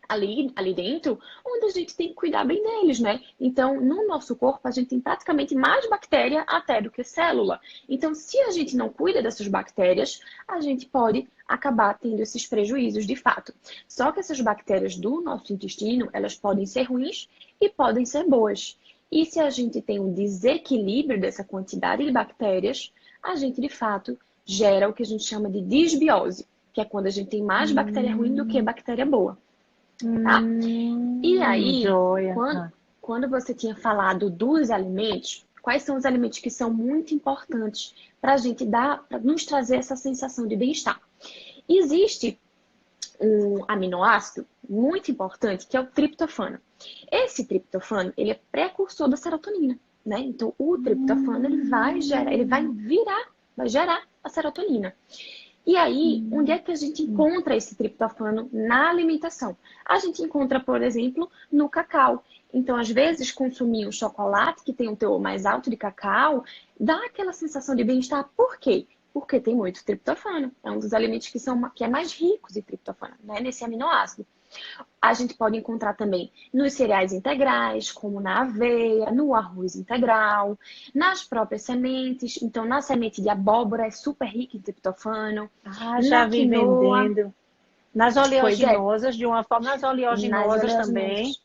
ali dentro, onde a gente tem que cuidar bem deles, né? Então, no nosso corpo, a gente tem praticamente mais bactéria até do que célula. Então, se a gente não cuida dessas bactérias, a gente pode acabar tendo esses prejuízos de fato. Só que essas bactérias do nosso intestino, elas podem ser ruins e podem ser boas. E se a gente tem um desequilíbrio dessa quantidade de bactérias, a gente, de fato, gera o que a gente chama de disbiose, que é quando a gente tem mais bactéria ruim do que bactéria boa. Tá? E aí, quando você tinha falado dos alimentos, quais são os alimentos que são muito importantes para a gente para nos trazer essa sensação de bem-estar? Existe um aminoácido muito importante que é o triptofano. Esse triptofano, ele é precursor da serotonina, né? Então, o triptofano, ele vai gerar a serotonina. E aí, onde é que a gente encontra esse triptofano na alimentação? A gente encontra, por exemplo, no cacau. Então, às vezes, consumir um chocolate que tem um teor mais alto de cacau dá aquela sensação de bem-estar. Por quê? Porque tem muito triptofano. É um dos alimentos que é mais ricos em triptofano, né? Nesse aminoácido. A gente pode encontrar também nos cereais integrais, como na aveia, no arroz integral, nas próprias sementes. Então, na semente de abóbora é super rica em triptofano. Ah, já Na vi quinoa, vendendo. Nas pois é, oleaginosas, de uma forma, nas nas oleaginosas também. oleaginosas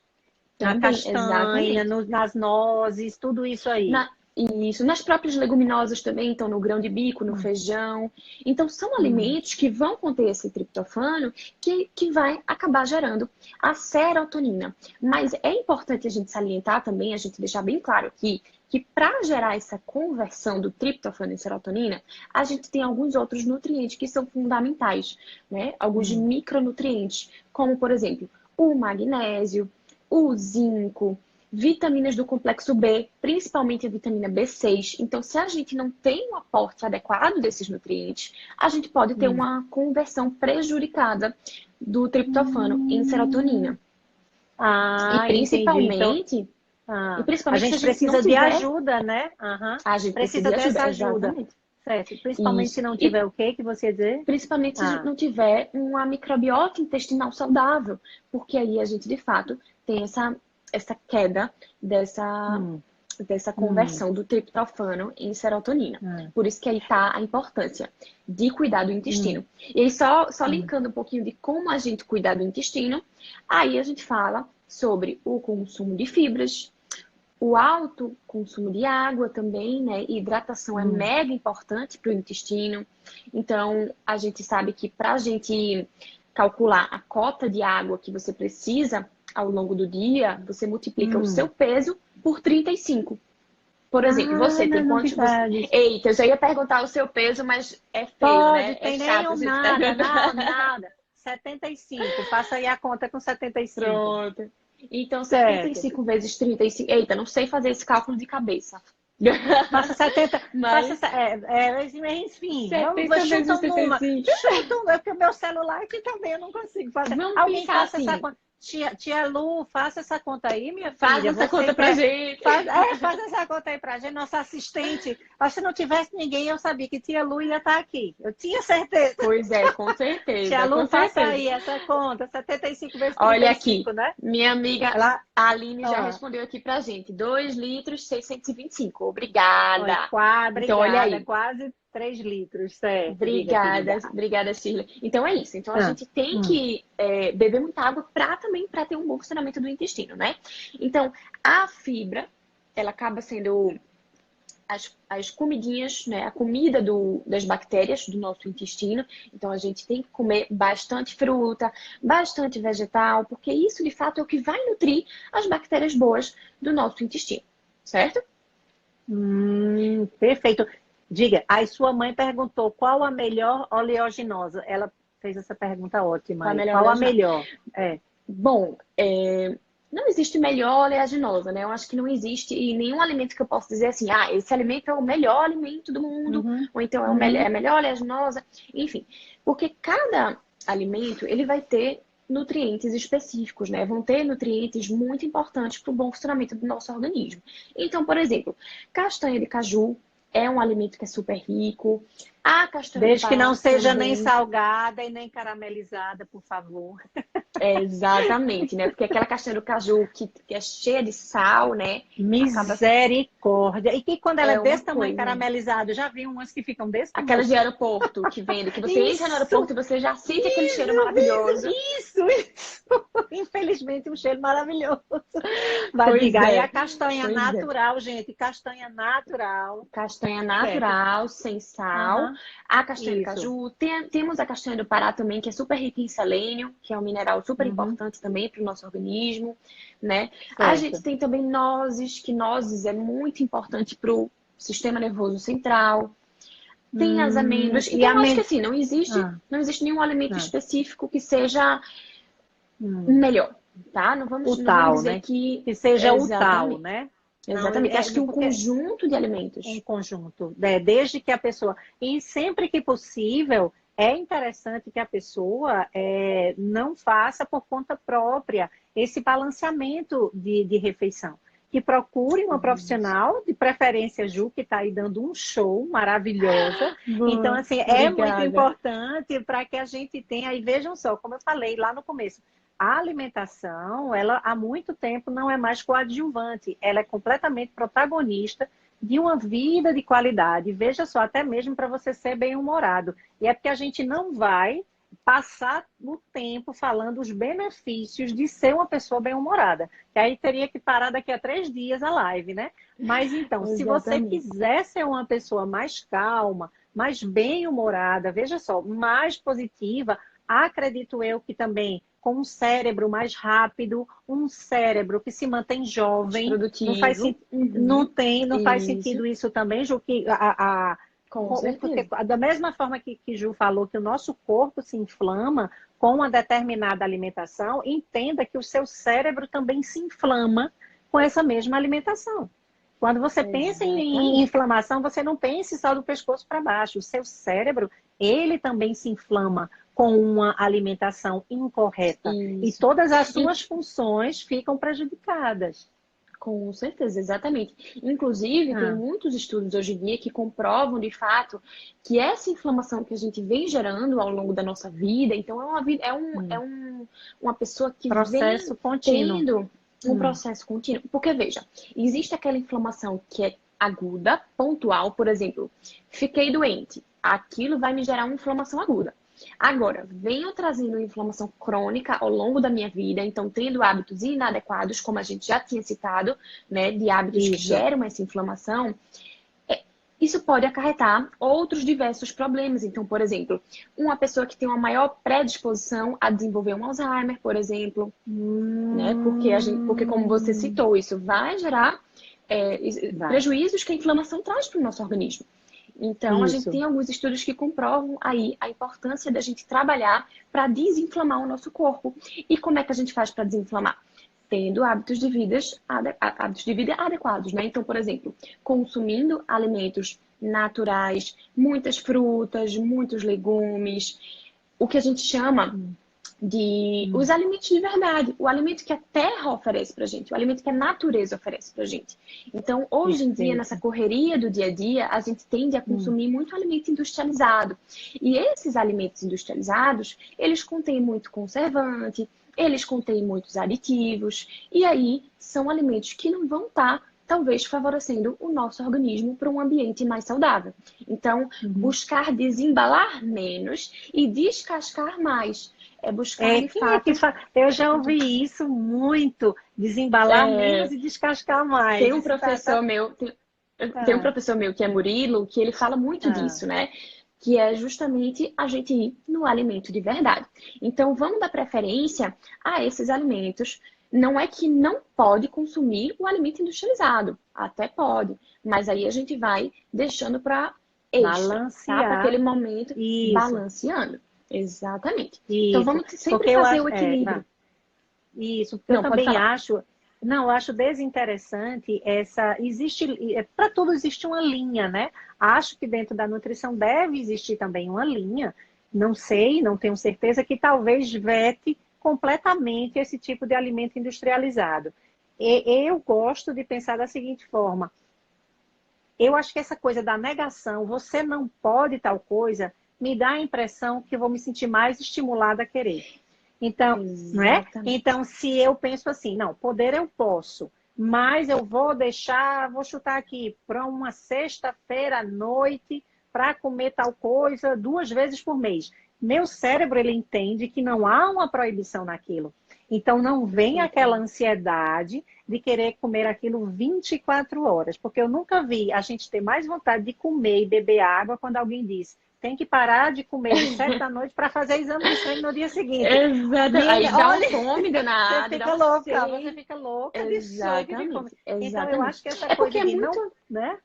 Na também, castanha, exatamente. nas nozes, tudo isso aí. Isso, nas próprias leguminosas também, então no grão de bico, no Hum, feijão. Então, são hum, alimentos que vão conter esse triptofano que vai acabar gerando a serotonina. Mas é importante a gente salientar também, a gente deixar bem claro aqui, que para gerar essa conversão do triptofano em serotonina, a gente tem alguns outros nutrientes que são fundamentais, né? Alguns hum. micronutrientes, como, por exemplo, o magnésio, o zinco, vitaminas do complexo B, principalmente a vitamina B6. Então, se a gente não tem um aporte adequado desses nutrientes, a gente pode ter Hum. uma conversão prejudicada do triptofano em Hum. serotonina. E Ah, entendi. Então, principalmente, e ah, a principalmente se a gente gente não precisa de tiver, ajuda, né? Aham. a gente precisa Precisa de ajuda. dessa ajuda, Exatamente. certo? Principalmente se Isso. não E tiver o quê que você ia dizer? principalmente se a gente Ah, não tiver uma microbiota intestinal saudável, porque aí a gente, de fato, tem essa queda hum, dessa hum, conversão do triptofano em serotonina. hum, Por isso que aí está a importância de cuidar do intestino. hum, E aí, só hum, linkando um pouquinho de como a gente cuidar do intestino, aí a gente fala sobre o consumo de fibras, o alto consumo de água também, né? Hidratação é hum. mega importante para o intestino. Então, a gente sabe que para a gente calcular a cota de água que você precisa ao longo do dia, você multiplica o seu Hum. peso por 35. Por exemplo, Ah, você não, tem quantos. novidades. Eita, eu já ia perguntar o seu peso, mas é feio, Pode, né? É tem chato a nenhum, gente nada, perguntar. não, nada. 75. Faça aí a conta com 75. Pronto. Então, Certo. 75 vezes 35. Eita, não sei fazer esse cálculo de cabeça. Faça 70. Faça, Mas enfim, setenta chuta vezes um número. 75. Chuta um, porque o meu celular aqui também eu não consigo fazer. Vamos Alguém pensar faça essa assim. conta. Tia Lu, faça essa conta aí, minha Faz filha. essa Você conta que pra é. gente. Faz essa conta aí pra gente, nossa assistente. Mas se não tivesse ninguém, eu sabia que tia Lu ia estar aqui. Eu tinha certeza. Pois é, com Tia certeza, Lu, com faça certeza. aí essa conta. 75 vezes trinta Olha e aqui, cinco, né? minha amiga Ela, Aline já ó, respondeu aqui pra gente. 2 litros 625. ó, é Obrigada. Então, olha obrigada, aí. quase 3 litros, certo? Diga, Obrigada, querida. obrigada, Shirley. Então é isso. Então a Ah, gente tem hum, que beber muita água para ter um bom funcionamento do intestino, né? Então a fibra, ela acaba sendo as comidinhas, né? A comida das bactérias do nosso intestino. Então a gente tem que comer bastante fruta, bastante vegetal, porque isso de fato é o que vai nutrir as bactérias boas do nosso intestino, certo? perfeito. Diga, aí sua mãe perguntou qual a melhor oleaginosa. Ela fez essa pergunta ótima Qual a aí. melhor Qual a oleaginosa? melhor? É. Bom, não existe melhor oleaginosa, né? Eu acho que não existe nenhum alimento que eu possa dizer assim, ah, esse alimento é o melhor alimento do mundo, Uhum, ou então é uhum, a melhor oleaginosa, enfim. Porque cada alimento, ele vai ter nutrientes específicos, né? Vão ter nutrientes muito importantes para o bom funcionamento do nosso organismo. Então, por exemplo, castanha de caju é um alimento que é super rico. A castanha do desde que não Pará seja nem também. salgada e nem caramelizada, por favor. Exatamente, né? Porque aquela castanha do caju que é cheia de sal, né? Acaba Misericórdia. E que quando ela é é uma desse tamanho coisa. caramelizado, já vi umas que ficam desse Aquelas tamanho. de aeroporto que vende, que você entra no aeroporto Isso! e você já sente aquele cheiro Isso, maravilhoso. isso. Infelizmente, um cheiro maravilhoso. Vai, Pois diga. Aí a é, castanha pois é. natural, gente. Castanha natural. Castanha Certo. natural, sem sal. Aham, A castanha de isso. caju. Temos a castanha do Pará também, que é super rica em selênio, que é um mineral super Uhum, importante também para o nosso organismo, né? A gente certo. tem também nozes, que nozes é muito importante para o sistema nervoso central. Tem as amêndoas. E Então, a eu acho que men... assim, ah, não existe nenhum alimento ah, específico que seja hum. melhor, tá? O Não vamos tal, dizer né? que Que seja o tal, exatamente. né? Não, Exatamente. Acho que um porque conjunto de um alimentos. conjunto, né? Desde que a pessoa. E sempre que possível, é interessante que a pessoa não faça por conta própria esse balanceamento de refeição. Que procure uma profissional, de preferência Ju, que está aí dando um show maravilhosa. Então, Boa, assim, é muito obrigada. importante para que a gente tenha, e vejam só, como eu falei lá no começo, a alimentação, ela há muito tempo não é mais coadjuvante, ela é completamente protagonista de uma vida de qualidade. Veja só, até mesmo para você ser bem-humorado. E é porque a gente não vai passar o tempo falando os benefícios de ser uma pessoa bem-humorada. Que aí teria que parar daqui a 3 dias a live, né? Mas então, se você Exatamente. quiser ser uma pessoa mais calma, mais bem-humorada, veja só, mais positiva, acredito eu que também com um cérebro mais rápido, um cérebro que se mantém Mais jovem, não faz, produtivo. não Uhum. tem, não faz Isso, sentido isso também, Ju, que com porque certeza. da mesma forma que Ju falou que o nosso corpo se inflama com uma determinada alimentação, entenda que o seu cérebro também se inflama com essa mesma alimentação. Quando você pensa em Exatamente. inflamação, você não pense só do pescoço para baixo. O seu cérebro, ele também se inflama com uma alimentação incorreta. E Isso. todas as E suas funções ficam prejudicadas. com certeza, exatamente. Inclusive, tem Ah, muitos estudos hoje em dia que comprovam de fato que essa inflamação que a gente vem gerando ao longo da nossa vida, então é uma vida, hum. uma pessoa que vem Processo contínuo. tendo um Hum. processo contínuo. Porque, veja, existe aquela inflamação que é aguda, pontual, por exemplo, fiquei doente, aquilo vai me gerar uma inflamação aguda. Agora, venho trazendo inflamação crônica ao longo da minha vida, então tendo hábitos inadequados, como a gente já tinha citado, né, de hábitos que Isso. geram essa inflamação, isso pode acarretar outros diversos problemas. Então, por exemplo, uma pessoa que tem uma maior predisposição a desenvolver um Alzheimer, por exemplo, né? Porque como você Hum. citou, isso vai gerar Vai. prejuízos que a inflamação traz para o nosso organismo. Então, a gente Isso. tem alguns estudos que comprovam aí a importância da gente trabalhar para desinflamar o nosso corpo. E como é que a gente faz para desinflamar? Tendo hábitos de vida adequados, né? Então, por exemplo, consumindo alimentos naturais, muitas frutas, muitos legumes, o que a gente chama de os Hum. alimentos de verdade, o alimento que a terra oferece pra gente, o alimento que a natureza oferece pra gente. Então, hoje em dia, nessa Perfeito. correria do dia a dia, a gente tende a Hum. consumir muito alimento industrializado. E esses alimentos industrializados, eles contêm muito conservante, eles contêm muitos aditivos, e aí são alimentos que não vão estar talvez favorecendo o nosso organismo para um ambiente mais saudável. Então, Uhum. buscar desembalar menos e descascar mais. É buscar de Quem é que fato. faz? Eu já ouvi isso muito, desembalar menos É, e descascar mais. tem um Isso professor meu, tem um ah, professor meu que é Murilo, que ele fala muito ah. disso, né? Que é justamente a gente ir no alimento de verdade. Então, vamos dar preferência a esses alimentos. Não é que não pode consumir o alimento industrializado, até pode, mas aí a gente vai deixando para extra, tá? Para aquele Balancear momento, isso, balanceando. Exatamente. Então, isso. vamos sempre Porque eu fazer acho, o equilíbrio. isso, porque eu Não, pode também falar. acho, não, eu acho desinteressante para tudo existe uma linha, né? Acho que dentro da nutrição deve existir também uma linha, não sei, não tenho certeza, que talvez vete completamente esse tipo de alimento industrializado. Eu gosto de pensar da seguinte forma, eu acho que essa coisa da negação, você não pode tal coisa, me dá a impressão que eu vou me sentir mais estimulada a querer. Então, não é? Exatamente. Então, se eu penso assim, não, poder eu posso, mas eu vou deixar, vou chutar aqui para uma sexta-feira à noite para comer tal coisa 2 vezes por mês. Meu cérebro ele entende que não há uma proibição naquilo. Então não vem aquela Perfeitamente. ansiedade de querer comer aquilo 24 horas, porque eu nunca vi a gente ter mais vontade de comer e beber água quando alguém diz tem que parar de comer de 7 da noite para fazer exame de sangue no dia seguinte. Exato. Aí Minha, dá uma olha, fome você danada, dá fica uma louca, você sede. fica louca de sede de comer. Exatamente, Então eu exatamente. acho que essa É porque coisa de não, né?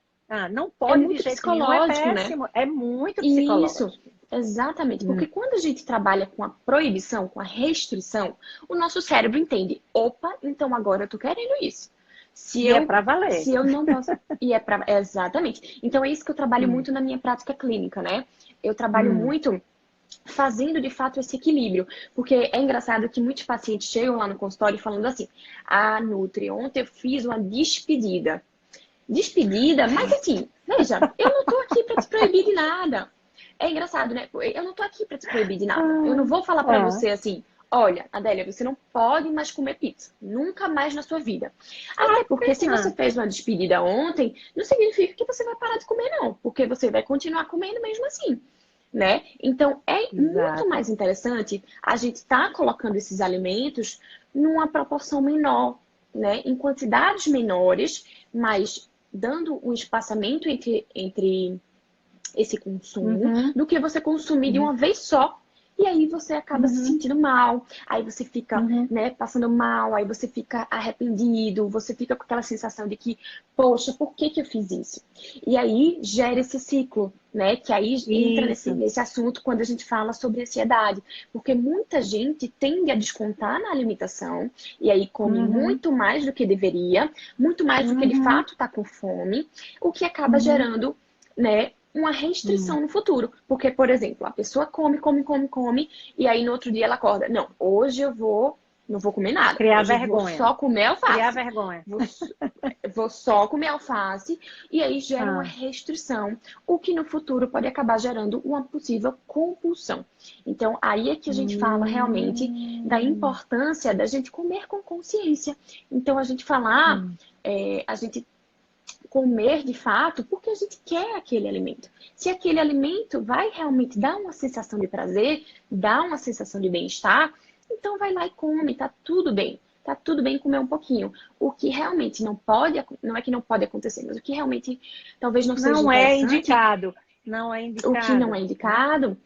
Não é pode de muito jeito nenhum, é psicológico, né? péssimo, é muito Isso, psicológico. exatamente. Hum. Porque quando a gente trabalha com a proibição, com a restrição, o nosso cérebro entende, opa, então agora eu tô querendo isso. Se E é eu, para valer. se eu não posso. E é exatamente. Então é isso que eu trabalho Hum. muito na minha prática clínica, né? Eu trabalho Hum. muito. fazendo de fato esse equilíbrio. Porque é engraçado que muitos pacientes chegam lá no consultório falando assim: ah, Nutri, ontem eu fiz uma despedida. Despedida, mas assim, veja, eu não tô aqui para te proibir de nada. É engraçado, né? Eu não tô aqui para te proibir de nada. Eu não vou falar para Ah, você assim: olha, Adélia, você não pode mais comer pizza. Nunca mais na sua vida. Até porque se você ah, fez uma despedida ontem, não significa que você vai parar de comer, não. Porque você vai continuar comendo mesmo assim, né? Então, é muito exato. mais interessante a gente estar colocando esses alimentos numa proporção menor, né? Em quantidades menores, mas dando um espaçamento entre esse consumo, Uhum, do que você consumir de uhum, uma vez só. E aí você acaba se uhum, sentindo mal, aí você fica, uhum. né, passando mal, aí você fica arrependido, você fica com aquela sensação de que, poxa, por que que eu fiz isso? E aí gera esse ciclo, né, que aí entra Isso. nesse assunto quando a gente fala sobre ansiedade, porque muita gente tende a descontar na alimentação e aí come Uhum, muito mais do que deveria, muito mais do que de uhum, fato está com fome, o que acaba uhum, gerando, né, uma uhum. restrição no futuro. Porque, por exemplo, a pessoa come, come, come, come, e aí no outro dia ela acorda. Não, hoje eu não vou comer nada. Criar Hoje eu vou vergonha. só comer Criar alface. vergonha. Vou, vou só comer alface, e aí gera uma Ah, restrição, o que no futuro pode acabar gerando uma possível compulsão. Então, aí é que a gente fala realmente da hum, importância da gente comer com consciência. Então, a gente falar, hum, a gente comer de fato porque a gente quer aquele alimento. Se aquele alimento vai realmente dar uma sensação de prazer, dar uma sensação de bem-estar, então vai lá e come, tá tudo bem. Tá tudo bem comer um pouquinho. O que realmente não pode, não é que não pode acontecer, mas o que realmente talvez não seja não é interessante, indicado. Não é o que não é indicado, né? indicado,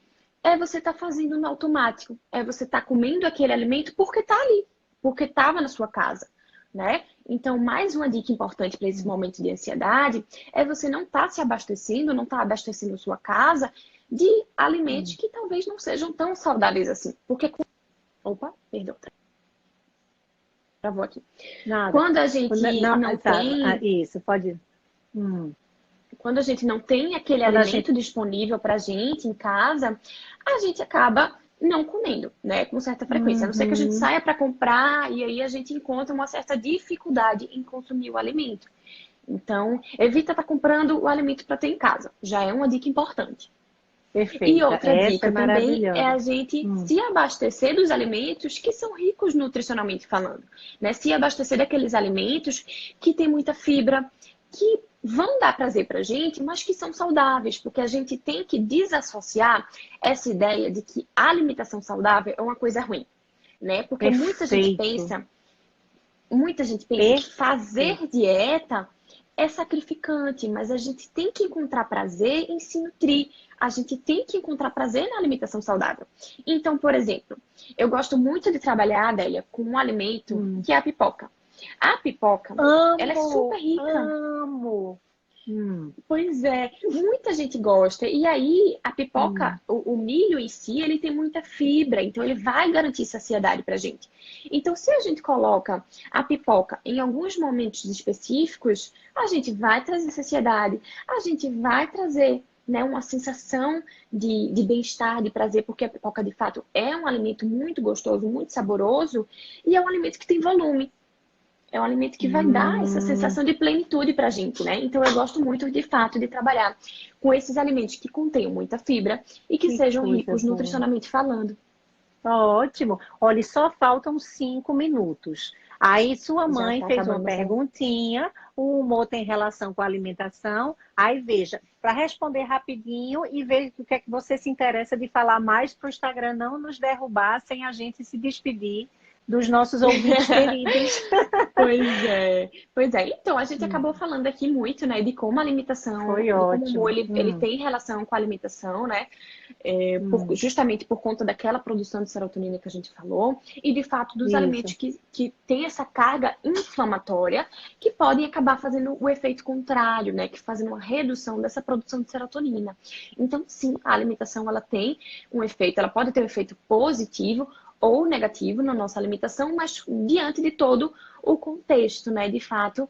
é você estar fazendo no automático. É você estar comendo aquele alimento porque está ali, porque estava na sua casa, né? Então, mais uma dica importante para esse Hum, momento de ansiedade é você não estar se abastecendo, não estar abastecendo a sua casa de alimentos hum. que talvez não sejam tão saudáveis assim. Porque. Opa, perdão, travou aqui. Nada. Quando a gente Não, não tá, tem isso, pode. quando a gente não tem aquele Quando a gente. alimento disponível para a gente em casa, a gente acaba não comendo, né? Com certa frequência. A não ser que a gente Uhum. saia para comprar e aí a gente encontra uma certa dificuldade em consumir o alimento. Então, evita estar comprando o alimento para ter em casa. Já é uma dica importante. E Perfeita. outra Essa é dica também é maravilhosa. a gente Hum, se abastecer dos alimentos que são ricos nutricionalmente falando, né? Se abastecer daqueles alimentos que têm muita fibra, que vão dar prazer pra gente, mas que são saudáveis, porque a gente tem que desassociar essa ideia de que a alimentação saudável é uma coisa ruim, né? Porque perfeito. muita gente pensa que Perfeito. fazer dieta é sacrificante, mas a gente tem que encontrar prazer em se nutrir. A gente tem que encontrar prazer na alimentação saudável. Então, por exemplo, eu gosto muito de trabalhar, Adélia, com um alimento Hum. que é a pipoca. A pipoca, ela é super Amo, rica. amo. Pois é, muita gente gosta. E aí, a pipoca, Hum. o milho em si, ele tem muita fibra, então ele vai garantir saciedade pra gente. Então, se a gente coloca a pipoca em alguns momentos específicos, a gente vai trazer saciedade, a gente vai trazer, né, uma sensação de bem-estar, de prazer, porque a pipoca, de fato, é um alimento muito gostoso, muito saboroso, e é um alimento que tem volume. É um alimento que vai dar essa Hum. sensação de plenitude para a gente, né? Então, eu gosto muito, de fato, de trabalhar com esses alimentos que contenham muita fibra e que Que sejam coisa ricos boa. nutricionalmente falando. Ótimo. Olha, só faltam 5 minutos. Aí sua Já mãe está fez uma acabando nossa. perguntinha, o humor tem relação com a alimentação. Aí veja, para responder rapidinho e ver o que é que você se interessa de falar mais para o Instagram não nos derrubar sem a gente se despedir dos nossos ouvintes queridos. Pois é, pois é. Então, a gente acabou falando aqui muito, né, de como a alimentação, Foi de como o humor ótimo. ele tem relação com a alimentação, né, Hum, justamente por conta daquela produção de serotonina que a gente falou, e de fato dos alimentos isso. que têm essa carga inflamatória, que podem acabar fazendo o efeito contrário, né, que fazem uma redução dessa produção de serotonina. Então, sim, a alimentação ela tem um efeito, ela pode ter um efeito positivo ou negativo na nossa alimentação, mas diante de todo o contexto, né? De fato,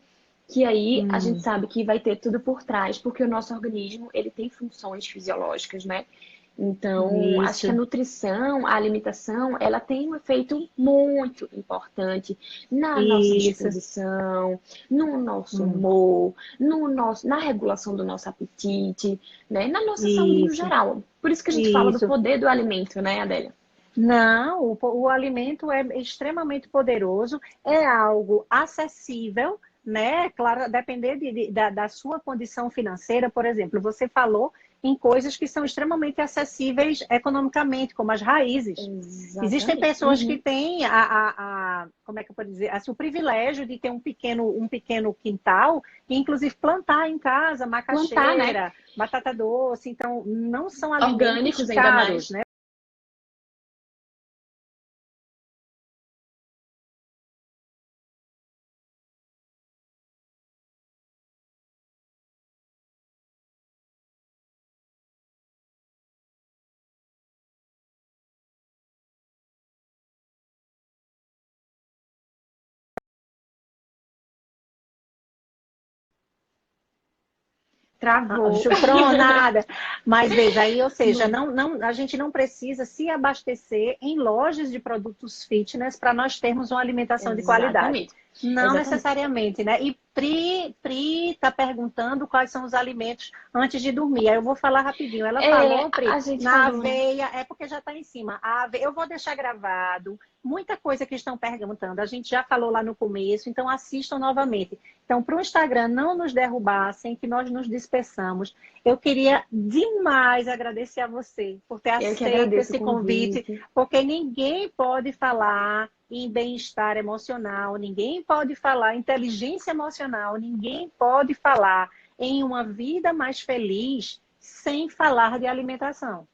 que aí a gente Hum, sabe que vai ter tudo por trás, porque o nosso organismo, ele tem funções fisiológicas, né? Então, acho que a Isso, nutrição, a alimentação, ela tem um efeito muito importante na nossa isso. disposição, no nosso Hum, humor, na regulação do nosso apetite, né? Na nossa saúde no isso, geral. Por isso que a gente fala do isso. poder do alimento, né, Adélia? Não, o alimento é extremamente poderoso, é algo acessível, né? Claro, depender da sua condição financeira, por exemplo, você falou em coisas que são extremamente acessíveis economicamente, como as raízes. Existem Exatamente. pessoas que têm como é que eu posso dizer, assim, o privilégio de ter um pequeno quintal e, inclusive, plantar em casa Plantar, né? macaxeira, batata doce. Então, não são alimentos Orgânicos ainda caros, mais. né? Travou. Chucrão, nada. Mas veja aí, ou seja, Não. a gente não precisa se abastecer em lojas de produtos fitness para nós termos uma alimentação de qualidade. Exatamente. Não Exatamente. necessariamente, né? E Pri está perguntando quais são os alimentos antes de dormir. Aí eu vou falar rapidinho. Ela É, falou, Pri, a gente na falou, né? aveia, é porque já está em cima. A aveia, eu vou deixar gravado. Muita coisa que estão perguntando. A gente já falou lá no começo, então assistam novamente. Então, para o Instagram não nos derrubar sem que nós nos dispersamos, eu queria demais agradecer a você por ter Eu que aceito agradeço o esse convite, convite. porque ninguém pode falar em bem-estar emocional, ninguém pode falar em inteligência emocional, ninguém pode falar em uma vida mais feliz sem falar de alimentação.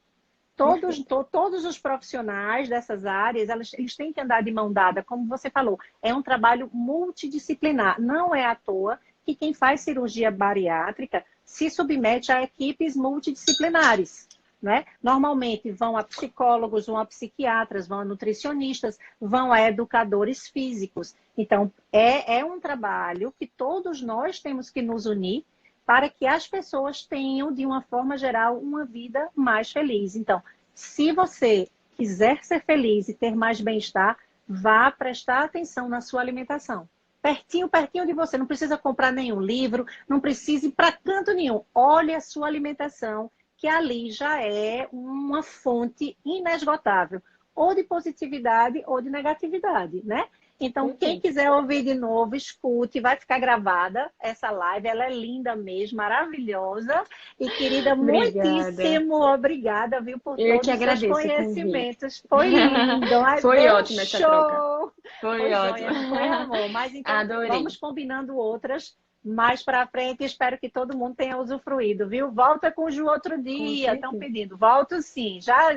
Perfeito. Todos os profissionais dessas áreas, eles têm que andar de mão dada, como você falou, é um trabalho multidisciplinar. Não é à toa que quem faz cirurgia bariátrica se submete a equipes multidisciplinares. Né? Normalmente vão a psicólogos, vão a psiquiatras, vão a nutricionistas, vão a educadores físicos. Então, é um trabalho que todos nós temos que nos unir para que as pessoas tenham, de uma forma geral, uma vida mais feliz. Então, se você quiser ser feliz e ter mais bem-estar, vá prestar atenção na sua alimentação. Pertinho, pertinho de você. Não precisa comprar nenhum livro, não precisa ir para canto nenhum. Olhe a sua alimentação, que ali já é uma fonte inesgotável, ou de positividade ou de negatividade, né? Então, quem Perfeito. quiser ouvir de novo, escute, vai ficar gravada essa live. Ela é linda mesmo, maravilhosa. E, querida, Obrigada. muitíssimo obrigada, viu, por Eu que todos os seus agradeço o convite. conhecimentos. Foi lindo, ai, Foi deu um ótima essa troca. show. Foi Foi ótimo. joia, não foi, amor? Mas então, Adorei. vamos combinando outras mais para frente. Espero que todo mundo tenha usufruído, viu? Volta com o Ju outro Com dia, estão certeza. pedindo. Volto sim. Já a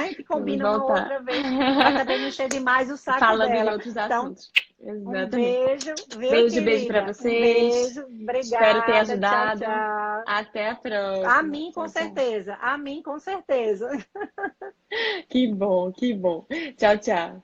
gente Vamos combina uma voltar. outra vez, para também não encher demais o saco Falando em dela. outros Então, assuntos. um Exatamente. beijo, viu, Beijo, beijo para querida? Um vocês. beijo, Espero ter obrigada, tchau, ajudado. tchau. Até a A próxima. mim, com Tchau, tchau. certeza. A mim, com certeza. Que bom, que bom. Tchau, tchau.